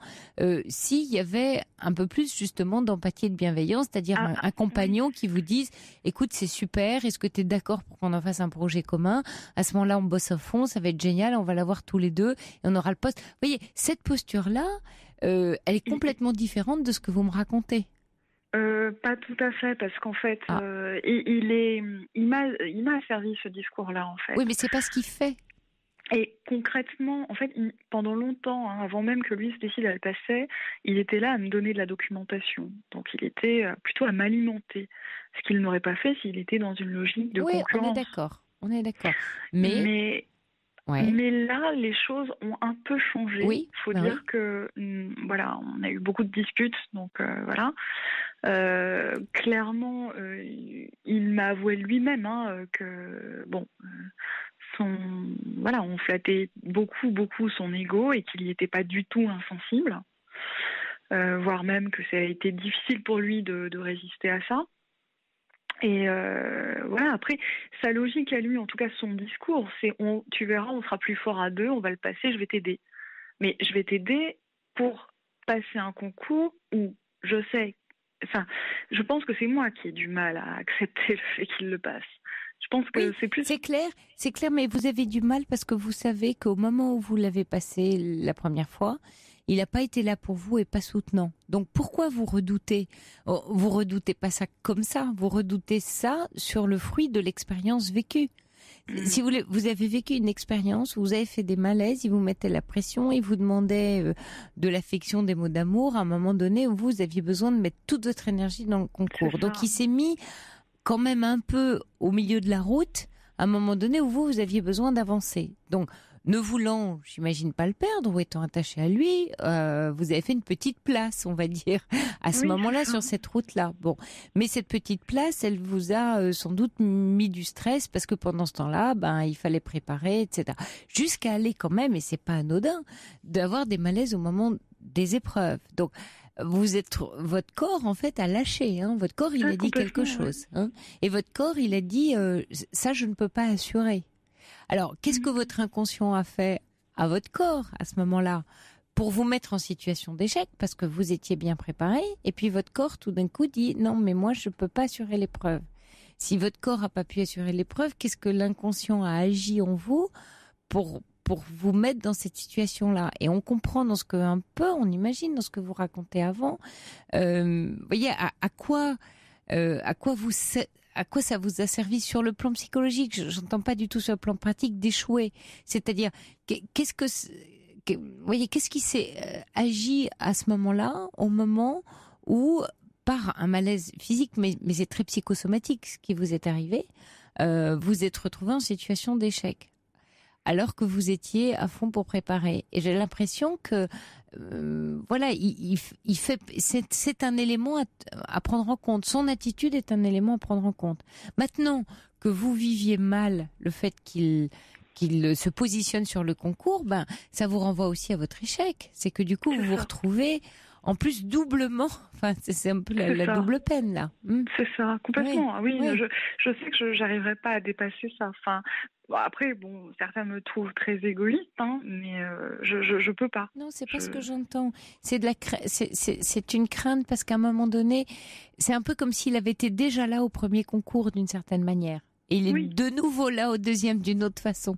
S'il y avait un peu plus, justement, d'empathie et de bienveillance, c'est-à-dire un compagnon qui vous dise « Écoute, c'est super, est-ce que tu es d'accord pour qu'on en fasse un projet commun ? À ce moment-là, on bosse à fond, ça va être génial, on va l'avoir tous les deux et on aura le poste. » Vous voyez, cette posture-là, elle est complètement différente de ce que vous me racontez. Pas tout à fait, parce qu'en fait, il m'a servi ce discours-là, en fait. Oui, mais c'est pas ce qu'il fait. Et concrètement, en fait, pendant longtemps, avant même que lui se décide à le passer, il était là à me donner de la documentation. Donc il était plutôt à m'alimenter, ce qu'il n'aurait pas fait s'il était dans une logique de concurrence. On est d'accord. Mais là, les choses ont un peu changé. Il faut dire que, voilà, on a eu beaucoup de disputes, donc voilà. Clairement, il m'a avoué lui-même que, on flattait beaucoup son ego et qu'il n'y était pas du tout insensible, voire même que ça a été difficile pour lui de résister à ça. Et voilà, après, sa logique à lui, en tout cas son discours, c'est tu verras, on sera plus fort à deux, on va le passer, je vais t'aider. Mais je vais t'aider pour passer un concours où je sais, enfin, je pense que c'est moi qui ai du mal à accepter le fait qu'il le passe. Je pense que c'est plus... C'est clair, mais vous avez du mal parce que vous savez qu'au moment où vous l'avez passé la première fois, il n'a pas été là pour vous et pas soutenant. Donc pourquoi vous redoutez ? Vous redoutez pas ça comme ça, vous redoutez ça sur le fruit de l'expérience vécue. Si vous voulez, vous avez vécu une expérience, vous avez fait des malaises, ils vous mettaient la pression, ils vous demandaient de l'affection, des mots d'amour, à un moment donné où vous aviez besoin de mettre toute votre énergie dans le concours. Donc il s'est mis quand même un peu au milieu de la route, à un moment donné où vous aviez besoin d'avancer. Donc, ne voulant, j'imagine, pas le perdre, ou étant attaché à lui, vous avez fait une petite place, on va dire, à ce moment-là, sur cette route-là. Bon, mais cette petite place, elle vous a sans doute mis du stress, parce que pendant ce temps-là, il fallait préparer, etc. Jusqu'à aller quand même, et c'est pas anodin, d'avoir des malaises au moment des épreuves. Donc, votre corps en fait a lâché, hein. Votre corps il a dit quelque chose, hein. Et votre corps il a dit ça je ne peux pas assurer. Alors qu'est-ce que votre inconscient a fait à votre corps à ce moment-là pour vous mettre en situation d'échec parce que vous étiez bien préparé et puis votre corps tout d'un coup dit non mais moi je peux pas assurer l'épreuve. Si votre corps a pas pu assurer l'épreuve, qu'est-ce que l'inconscient a agi en vous pour vous mettre dans cette situation-là. Et on comprend on imagine dans ce que vous racontez avant, voyez, à quoi ça vous a servi sur le plan psychologique. J'entends pas du tout sur le plan pratique d'échouer. C'est-à-dire, qu'est-ce qui s'est agi à ce moment-là, au moment où, par un malaise physique, mais c'est très psychosomatique ce qui vous est arrivé, vous êtes retrouvé en situation d'échec alors que vous étiez à fond pour préparer. Et j'ai l'impression que, c'est un élément à prendre en compte. Son attitude est un élément à prendre en compte. Maintenant que vous viviez mal le fait qu'il se positionne sur le concours, ça vous renvoie aussi à votre échec. C'est que du coup, vous vous retrouvez en plus doublement. Enfin, c'est un peu la double peine là. C'est ça, complètement. Oui. Oui. Je sais que j'arriverai pas à dépasser ça. Enfin, après, certains me trouvent très égoïste, hein, mais je peux pas. Non, c'est pas ce que j'entends. C'est c'est une crainte parce qu'à un moment donné, c'est un peu comme s'il avait été déjà là au premier concours d'une certaine manière. Et il est de nouveau là au deuxième d'une autre façon.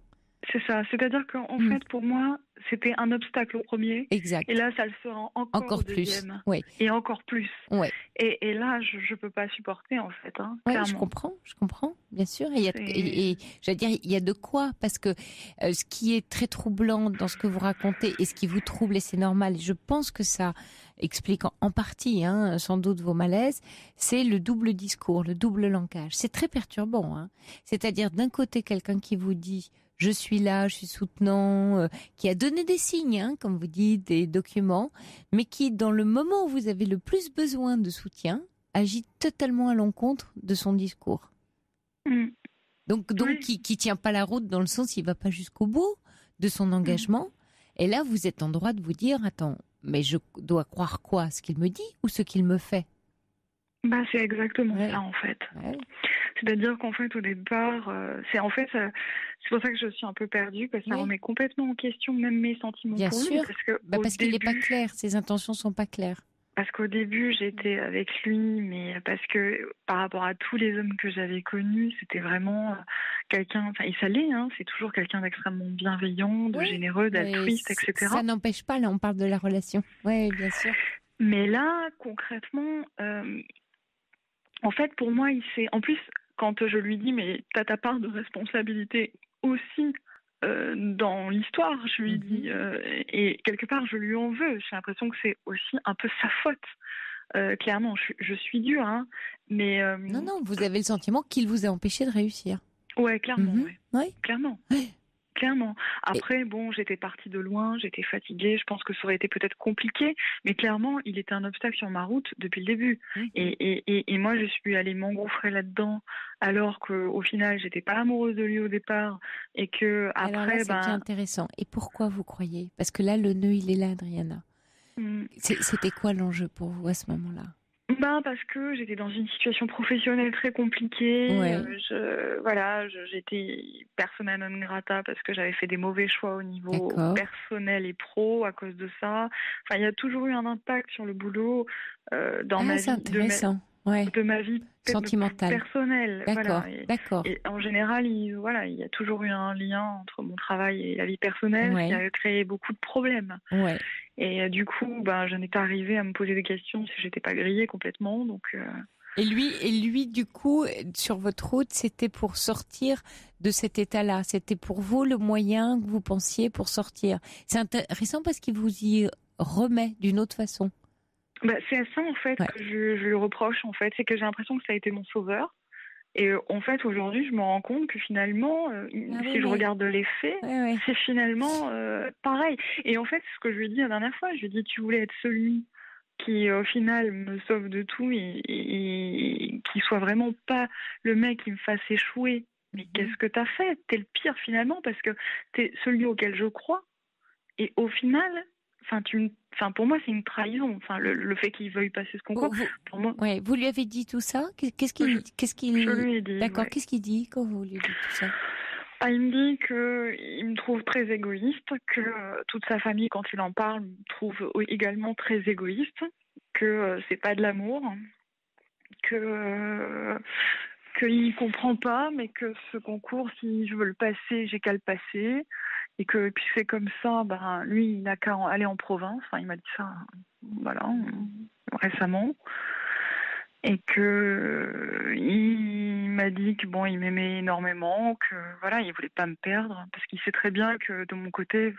C'est ça. C'est-à-dire qu'en fait, pour moi, c'était un obstacle au premier. Exact. Et là, ça le sera encore au deuxième. Oui. Et encore plus. Ouais. Et là, je peux pas supporter, en fait. Hein, oui, je comprends, bien sûr. Et j'allais dire, il y a de quoi, parce que ce qui est très troublant dans ce que vous racontez et ce qui vous trouble, et c'est normal, je pense que ça explique en partie, sans doute, vos malaises, c'est le double discours, le double langage. C'est très perturbant. Hein. C'est-à-dire, d'un côté, quelqu'un qui vous dit je suis là, je suis soutenant, qui a donné des signes, comme vous dites, des documents, mais qui, dans le moment où vous avez le plus besoin de soutien, agit totalement à l'encontre de son discours. Donc qui tient pas la route dans le sens, il va pas jusqu'au bout de son engagement. Et là, vous êtes en droit de vous dire, attends, mais je dois croire quoi, ce qu'il me dit ou ce qu'il me fait ? C'est exactement ça, en fait. Ouais. C'est-à-dire qu'en fait, au départ, c'est pour ça que je suis un peu perdue, parce que ça remet complètement en question même mes sentiments pour lui. Bien sûr, parce qu'il n'est pas clair, ses intentions sont pas claires. Parce qu'au début, j'étais avec lui, mais parce que par rapport à tous les hommes que j'avais connus, c'était vraiment quelqu'un, et ça l'est, c'est toujours quelqu'un d'extrêmement bienveillant, de généreux, d'altruiste, etc. Ça n'empêche pas, là on parle de la relation. Oui, bien sûr. Mais là, concrètement, en fait, pour moi, en plus, quand je lui dis, mais t'as ta part de responsabilité aussi dans l'histoire, je lui dis, et quelque part, je lui en veux. J'ai l'impression que c'est aussi un peu sa faute. Clairement, je suis dure, mais... Non, vous avez le sentiment qu'il vous a empêché de réussir. Ouais, clairement, Oui. Clairement. Clairement. Après, j'étais partie de loin, j'étais fatiguée, je pense que ça aurait été peut-être compliqué, mais clairement, il était un obstacle sur ma route depuis le début. Et moi, je suis allée m'engouffrer là-dedans, alors qu'au final, j'étais pas amoureuse de lui au départ, et que après... Alors là, c'est bien intéressant. Et pourquoi vous croyez ? Parce que là, le nœud, il est là, Adriana. C'était quoi l'enjeu pour vous à ce moment-là ? Parce que j'étais dans une situation professionnelle très compliquée. Ouais. J'étais persona non grata parce que j'avais fait des mauvais choix au niveau D'accord. personnel et pro à cause de ça. Enfin, il y a toujours eu un impact sur le boulot dans ma C'est vie, intéressant. Ouais. de ma vie Sentimentale. personnelle. D'accord. Voilà. D'accord. Et en général, il y a toujours eu un lien entre mon travail et la vie personnelle Ouais. qui a créé beaucoup de problèmes. Ouais. Et du coup, j'en étais arrivée à me poser des questions si j'étais pas grillée complètement. Donc, Et lui, du coup, sur votre route, c'était pour sortir de cet état-là. C'était pour vous le moyen que vous pensiez pour sortir. C'est intéressant parce qu'il vous y remet d'une autre façon. c'est à ça en fait Ouais. que je lui reproche en fait, c'est que j'ai l'impression que ça a été mon sauveur. Et en fait aujourd'hui je me rends compte que finalement, si je regarde les faits, Ouais. c'est finalement pareil. Et en fait ce que je lui ai dit la dernière fois, je lui ai dit tu voulais être celui qui au final me sauve de tout et qui soit vraiment pas le mec qui me fasse échouer. Mais qu'est-ce que t'as fait? T'es le pire finalement parce que t'es celui auquel je crois. Et au final, pour moi, c'est une trahison. Enfin, le fait qu'il veuille passer ce concours, pour moi. Ouais, vous lui avez dit tout ça? Qu'est-ce qu'il... Je lui ai dit. D'accord. Ouais. Qu'est-ce qu'il dit quand vous lui dites tout ça? Il me dit qu'il me trouve très égoïste, que toute sa famille, quand il en parle, me trouve également très égoïste, que c'est pas de l'amour, qu'il comprend pas, mais que ce concours, si je veux le passer, j'ai qu'à le passer. Et que puis c'est comme ça, lui, il n'a qu'à aller en province. Enfin, il m'a dit ça, récemment. Et que il m'a dit que il m'aimait énormément, que il voulait pas me perdre, parce qu'il sait très bien que de mon côté,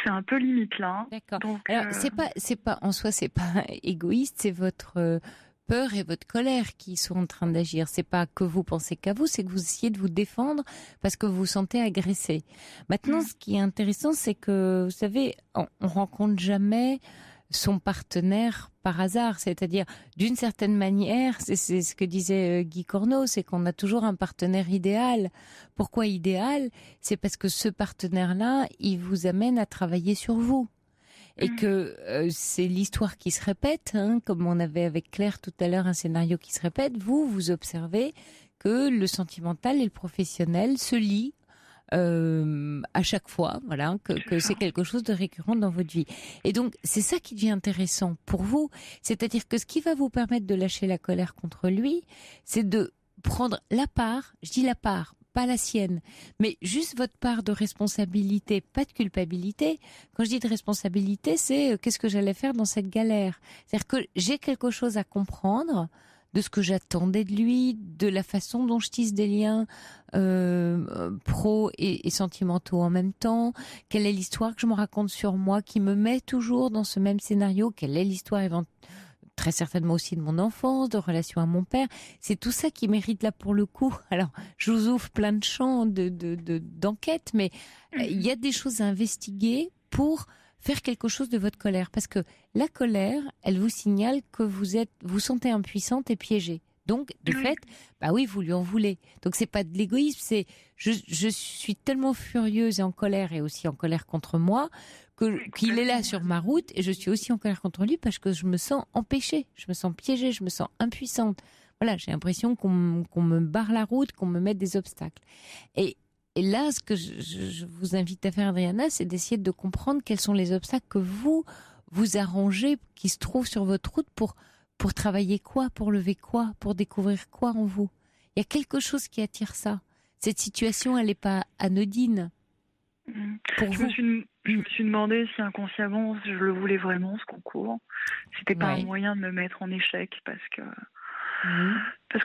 c'est un peu limite là. Hein. D'accord. Donc, alors c'est pas en soi, c'est pas égoïste, c'est votre peur et votre colère qui sont en train d'agir. C'est pas que vous pensez qu'à vous, c'est que vous essayez de vous défendre parce que vous vous sentez agressé. Maintenant, ce qui est intéressant, c'est que, vous savez, on rencontre jamais son partenaire par hasard. C'est-à-dire, d'une certaine manière, c'est ce que disait Guy Corneau, c'est qu'on a toujours un partenaire idéal. Pourquoi idéal? C'est parce que ce partenaire-là, il vous amène à travailler sur vous. Et que c'est l'histoire qui se répète, comme on avait avec Claire tout à l'heure un scénario qui se répète. Vous observez que le sentimental et le professionnel se lient à chaque fois, que c'est quelque chose de récurrent dans votre vie. Et donc c'est ça qui devient intéressant pour vous, c'est-à-dire que ce qui va vous permettre de lâcher la colère contre lui, c'est de prendre la part, je dis la part, pas la sienne, mais juste votre part de responsabilité, pas de culpabilité. Quand je dis de responsabilité, c'est qu'est-ce que j'allais faire dans cette galère. C'est-à-dire que j'ai quelque chose à comprendre de ce que j'attendais de lui, de la façon dont je tisse des liens pro et sentimentaux en même temps. Quelle est l'histoire que je me raconte sur moi qui me met toujours dans ce même scénario? Quelle est l'histoire très certainement aussi de mon enfance, de relation à mon père. C'est tout ça qui mérite là pour le coup. Alors, je vous ouvre plein de champs d'enquête, mais il y a des choses à investiguer pour faire quelque chose de votre colère. Parce que la colère, elle vous signale que vous sentez impuissante et piégée. Donc, de fait, vous lui en voulez. Donc, c'est pas de l'égoïsme, c'est je suis tellement furieuse et en colère et aussi en colère contre moi qu'il est là sur ma route et je suis aussi en colère contre lui parce que je me sens empêchée, je me sens piégée, je me sens impuissante. Voilà, j'ai l'impression qu'on me barre la route, qu'on me mette des obstacles. Et là, ce que je vous invite à faire, Adriana, c'est d'essayer de comprendre quels sont les obstacles que vous arrangez, qui se trouvent sur votre route pour travailler quoi, pour lever quoi, pour découvrir quoi en vous. Il y a quelque chose qui attire ça. Cette situation, elle n'est pas anodine. Pour vous. Je me suis demandé si inconsciemment je le voulais vraiment, ce concours. C'était pas un moyen de me mettre en échec parce que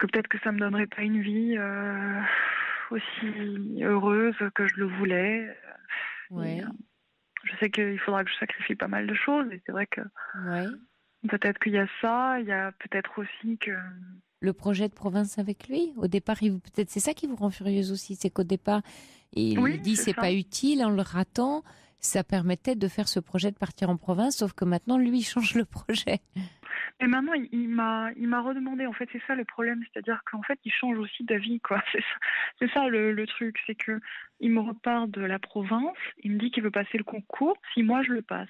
peut-être que ça me donnerait pas une vie aussi heureuse que je le voulais. Et, je sais qu'il faudra que je sacrifie pas mal de choses et c'est vrai que peut-être qu'il y a ça, il y a peut-être aussi que... Le projet de province avec lui, au départ, peut-être c'est ça qui vous rend furieuse aussi, c'est qu'au départ, il dit c'est pas utile, en le ratant, ça permettait de faire ce projet de partir en province, sauf que maintenant, lui, il change le projet. Et maintenant, il m'a redemandé, en fait, c'est ça le problème, c'est-à-dire qu'en fait, il change aussi d'avis, quoi. C'est ça le truc, c'est que il me repart de la province, il me dit qu'il veut passer le concours, si moi je le passe.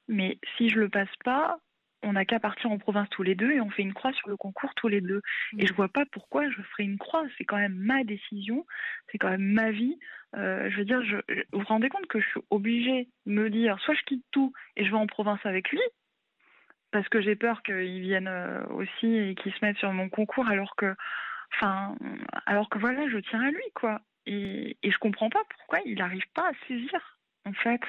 Mais si je le passe pas, on n'a qu'à partir en province tous les deux et on fait une croix sur le concours tous les deux. Et je vois pas pourquoi je ferais une croix. C'est quand même ma décision, c'est quand même ma vie. Je veux dire, vous vous rendez compte que je suis obligée de me dire, soit je quitte tout et je vais en province avec lui, parce que j'ai peur qu'il vienne aussi et qu'il se mette sur mon concours, alors que voilà, je tiens à lui, quoi. Et je comprends pas pourquoi il n'arrive pas à saisir, en fait.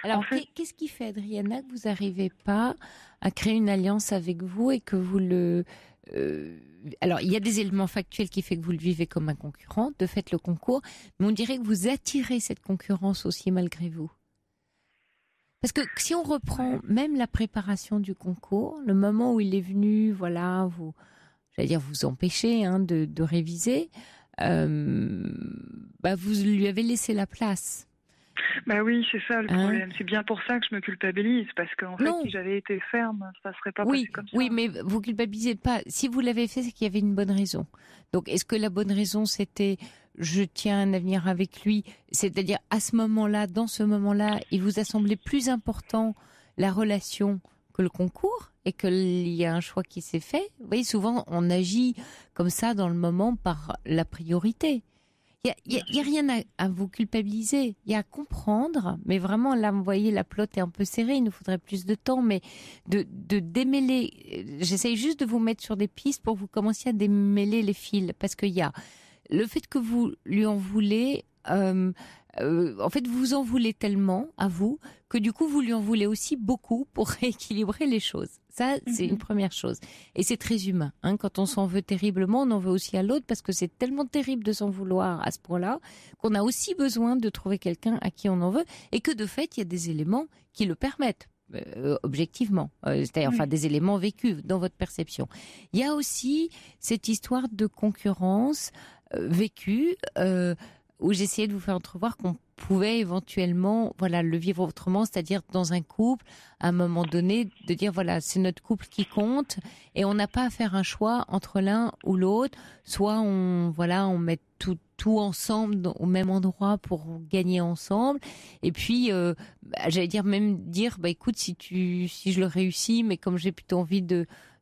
Alors, qu'est-ce qui fait, Adriana, que vous n'arrivez pas à créer une alliance avec vous et que vous le... alors, il y a des éléments factuels qui font que vous le vivez comme un concurrent, de fait le concours, mais on dirait que vous attirez cette concurrence aussi malgré vous. Parce que si on reprend même la préparation du concours, le moment où il est venu, voilà, vous empêcher de réviser, vous lui avez laissé la place. Bah oui, c'est ça le problème. C'est bien pour ça que je me culpabilise, parce qu'en fait, si j'avais été ferme, ça serait pas passé comme ça. Oui, mais vous culpabilisez pas. Si vous l'avez fait, c'est qu'il y avait une bonne raison. Donc, est-ce que la bonne raison, c'était je tiens un avenir avec lui, c'est-à-dire à ce moment-là, dans ce moment-là, il vous a semblé plus important la relation que le concours et qu'il y a un choix qui s'est fait? Vous voyez, souvent, on agit comme ça dans le moment par la priorité. Il y a rien à vous culpabiliser, il y a à comprendre, mais vraiment là, vous voyez, la pelote est un peu serrée, il nous faudrait plus de temps, mais de démêler, j'essaye juste de vous mettre sur des pistes pour que vous commenciez à démêler les fils, parce qu'il y a le fait que vous lui en voulez, en fait, vous en voulez tellement à vous que du coup, vous lui en voulez aussi beaucoup pour rééquilibrer les choses. Ça, c'est une première chose. Et c'est très humain. Quand on s'en veut terriblement, on en veut aussi à l'autre parce que c'est tellement terrible de s'en vouloir à ce point-là qu'on a aussi besoin de trouver quelqu'un à qui on en veut et que de fait, il y a des éléments qui le permettent. Objectivement, c'est-à-dire des éléments vécus dans votre perception. Il y a aussi cette histoire de concurrence vécue où j'essayais de vous faire entrevoir qu'on pouvait éventuellement le vivre autrement, c'est-à-dire dans un couple, à un moment donné, de dire c'est notre couple qui compte et on n'a pas à faire un choix entre l'un ou l'autre, soit on met tout ensemble au même endroit pour gagner ensemble et puis j'allais dire écoute, si je le réussis, mais comme j'ai plutôt envie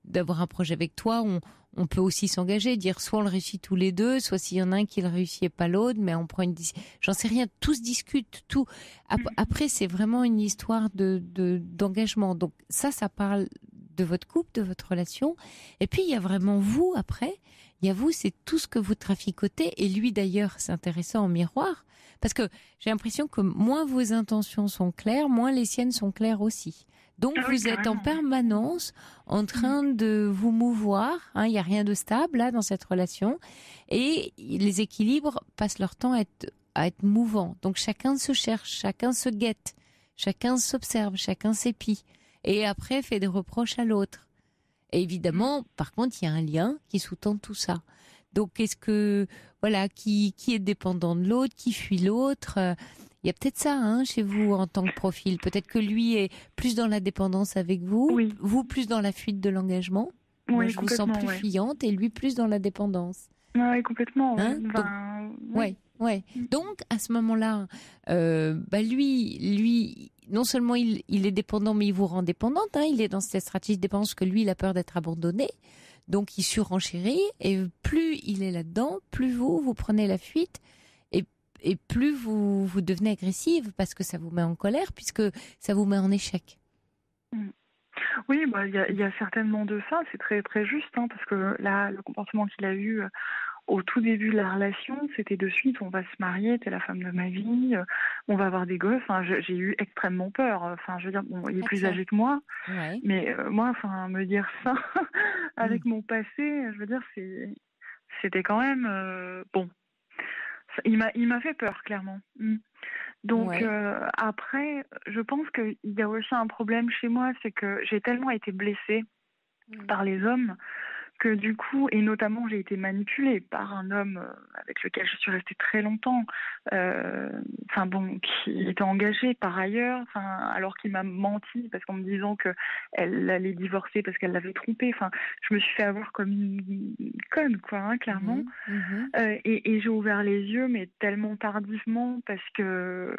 d'avoir un projet avec toi, on peut aussi s'engager, dire soit on le réussit tous les deux, soit s'il y en a un qui le réussit et pas l'autre, mais on prend une décision. J'en sais rien, tout se discute, tout. Après, c'est vraiment une histoire d'engagement. Donc ça parle de votre couple, de votre relation. Et puis, il y a vraiment vous, après. Il y a vous, c'est tout ce que vous traficotez. Et lui, d'ailleurs, c'est intéressant en miroir. Parce que j'ai l'impression que moins vos intentions sont claires, moins les siennes sont claires aussi. Donc, vous êtes en permanence en train de vous mouvoir. Il n'y a rien de stable là dans cette relation. Et les équilibres passent leur temps à être mouvants. Donc, chacun se cherche, chacun se guette, chacun s'observe, chacun s'épie. Et après, fait des reproches à l'autre. Et évidemment, par contre, il y a un lien qui sous-tend tout ça. Donc, est-ce que, qui est dépendant de l'autre, qui fuit l'autre il y a peut-être ça chez vous en tant que profil. Peut-être que lui est plus dans la dépendance avec vous, vous plus dans la fuite de l'engagement. Oui, moi, je vous sens plus fuyante et lui plus dans la dépendance. Oui, complètement. Donc, à ce moment-là, lui, non seulement il est dépendant, mais il vous rend dépendante. Il est dans cette stratégie de dépendance que lui, il a peur d'être abandonné. Donc, il surenchérit. Et plus il est là-dedans, plus vous prenez la fuite. Et plus vous devenez agressive parce que ça vous met en colère, puisque ça vous met en échec. Oui, il y a certainement de ça, c'est très très juste, parce que là, le comportement qu'il a eu au tout début de la relation, c'était de suite, on va se marier, t'es la femme de ma vie, on va avoir des gosses. J'ai eu extrêmement peur. Je veux dire, il est plus âgé que moi, mais moi, me dire ça avec mon passé, je veux dire, c'était quand même bon. Il m'a fait peur, clairement. Donc après, je pense qu'il y a aussi un problème chez moi, c'est que j'ai tellement été blessée par les hommes que du coup, et notamment j'ai été manipulée par un homme avec lequel je suis restée très longtemps, qui était engagé par ailleurs, alors qu'il m'a menti parce qu'en me disant qu'elle allait divorcer parce qu'elle l'avait trompé. Je me suis fait avoir comme une conne, clairement. Et j'ai ouvert les yeux, mais tellement tardivement parce que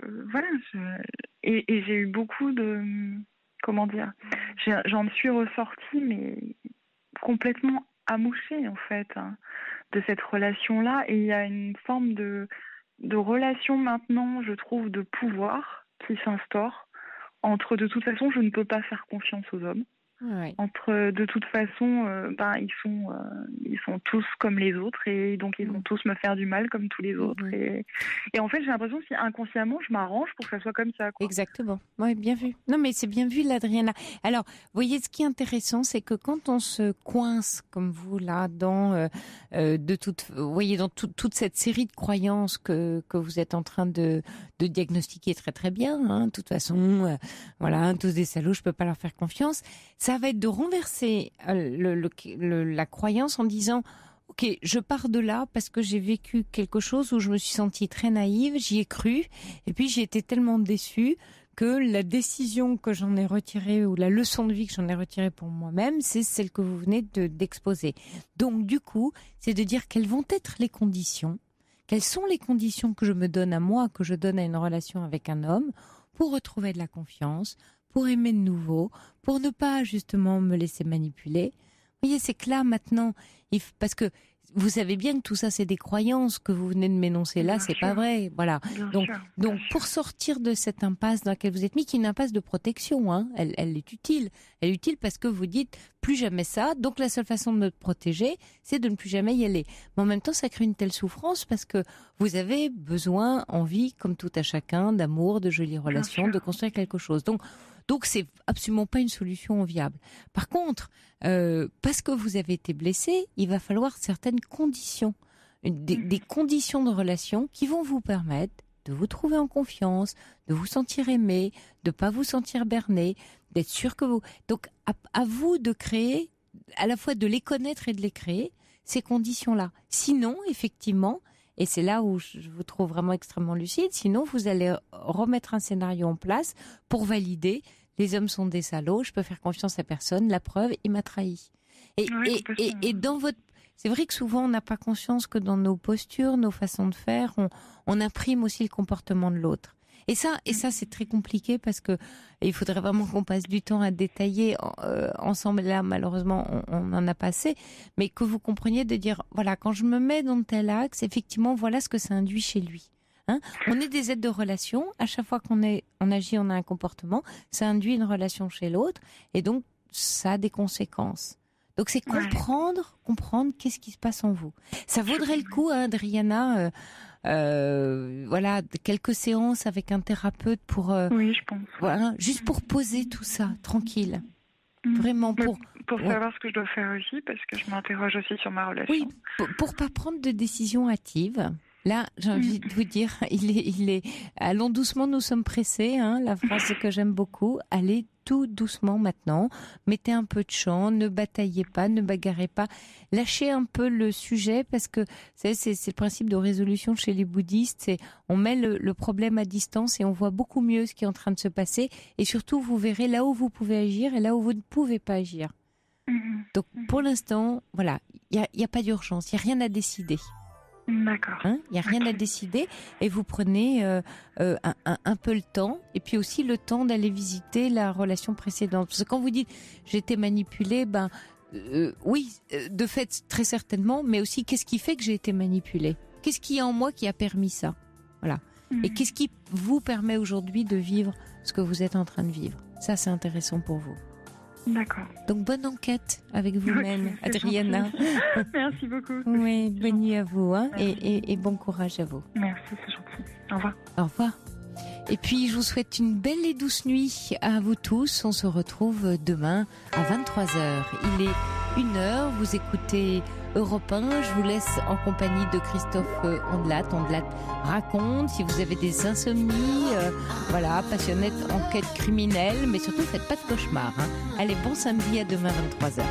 et j'ai eu beaucoup de j'en suis ressortie, mais complètement amouchée, en fait, hein, de cette relation-là. Et il y a une forme de relation maintenant, je trouve, de pouvoir qui s'instaure entre, de toute façon, je ne peux pas faire confiance aux hommes. Ouais. Entre, de toute façon, ils sont tous comme les autres et donc ils vont tous me faire du mal comme tous les autres. Et en fait, j'ai l'impression que inconsciemment, je m'arrange pour que ça soit comme ça, quoi. Exactement. Oui, bien vu. Non, mais c'est bien vu, l'Adriana. Alors, vous voyez, ce qui est intéressant, c'est que quand on se coince, comme vous, là, dans, vous voyez, dans toute cette série de croyances que vous êtes en train de diagnostiquer très, très bien, hein. De toute façon, voilà, tous des salauds, je peux pas leur faire confiance. Ça va être de renverser la croyance en disant « Ok, je pars de là parce que j'ai vécu quelque chose où je me suis sentie très naïve, j'y ai cru, et puis j'ai été tellement déçue que la décision que j'en ai retirée ou la leçon de vie que j'en ai retirée pour moi-même, c'est celle que vous venez d'exposer. Donc du coup, c'est de dire quelles vont être les conditions, quelles sont les conditions que je me donne à moi, que je donne à une relation avec un homme pour retrouver de la confiance, pour aimer de nouveau, pour ne pas justement me laisser manipuler. Vous voyez, c'est que là maintenant, parce que vous savez bien que tout ça c'est des croyances que vous venez de m'énoncer là, c'est pas vrai, voilà. Donc pour sortir de cette impasse dans laquelle vous êtes mis, qui est une impasse de protection, hein, elle est utile. Elle est utile parce que vous dites plus jamais ça, donc la seule façon de me protéger, c'est de ne plus jamais y aller. Mais en même temps, ça crée une telle souffrance parce que vous avez besoin, envie, comme tout à chacun, d'amour, de jolies relations, de construire quelque chose. Donc c'est absolument pas une solution viable. Par contre, parce que vous avez été blessé, il va falloir certaines conditions, des conditions de relation qui vont vous permettre de vous trouver en confiance, de vous sentir aimé, de pas vous sentir berné, d'être sûr que vous... Donc à vous de créer, à la fois de les connaître et de les créer, ces conditions-là. Sinon, effectivement, et c'est là où je vous trouve vraiment extrêmement lucide, sinon vous allez remettre un scénario en place pour valider les hommes sont des salauds, je peux faire confiance à personne, la preuve, il m'a trahi. Et dans votre... C'est vrai que souvent on n'a pas conscience que dans nos postures, nos façons de faire, on imprime aussi le comportement de l'autre. Et ça c'est très compliqué parce que il faudrait vraiment qu'on passe du temps à détailler ensemble. Là, malheureusement, on en a pas assez. Mais que vous compreniez de dire, voilà, quand je me mets dans tel axe, effectivement, voilà ce que ça induit chez lui. Hein, on est des êtres de relation. À chaque fois qu'on agit, on a un comportement. Ça induit une relation chez l'autre. Et donc, ça a des conséquences. Donc, c'est comprendre qu'est-ce qui se passe en vous. Ça vaudrait le coup, hein, Adriana, voilà, quelques séances avec un thérapeute pour, oui, je pense. Voilà, juste pour poser tout ça, tranquille. Vraiment pour savoir ce que je dois faire aussi, parce que je m'interroge aussi sur ma relation. Oui, pour pas prendre de décisions hâtives. Là, j'ai envie de vous dire, il est, allons doucement, nous sommes pressés, hein, la phrase que j'aime beaucoup. Allez tout doucement maintenant. Mettez un peu de chant, ne bataillez pas, ne bagarrez pas. Lâchez un peu le sujet parce que c'est le principe de résolution chez les bouddhistes. C'est, on met le problème à distance et on voit beaucoup mieux ce qui est en train de se passer. Et surtout, vous verrez là où vous pouvez agir et là où vous ne pouvez pas agir. Donc, pour l'instant, voilà, il y a pas d'urgence, il y a rien à décider. D'accord. Il n'y a rien à décider et vous prenez un peu le temps et puis aussi le temps d'aller visiter la relation précédente. Parce que quand vous dites j'ai été manipulée, oui, de fait très certainement, mais aussi qu'est-ce qui fait que j'ai été manipulée ? Qu'est-ce qu'il y a en moi qui a permis ça ? Voilà. Et qu'est-ce qui vous permet aujourd'hui de vivre ce que vous êtes en train de vivre ? Ça, c'est intéressant pour vous. D'accord. Donc, bonne enquête avec vous-même, Adriana. Merci beaucoup. Oui, bonne nuit à vous, hein, et bon courage à vous. Merci, c'est gentil. Au revoir. Au revoir. Et puis, je vous souhaite une belle et douce nuit à vous tous. On se retrouve demain à 23h. Il est 1h, vous écoutez Europe 1. Je vous laisse en compagnie de Christophe Ondelat. Ondelat raconte, si vous avez des insomnies, voilà, passionnette enquête criminelle, mais surtout, faites pas de cauchemars. Hein. Allez, bon samedi, à demain 23h.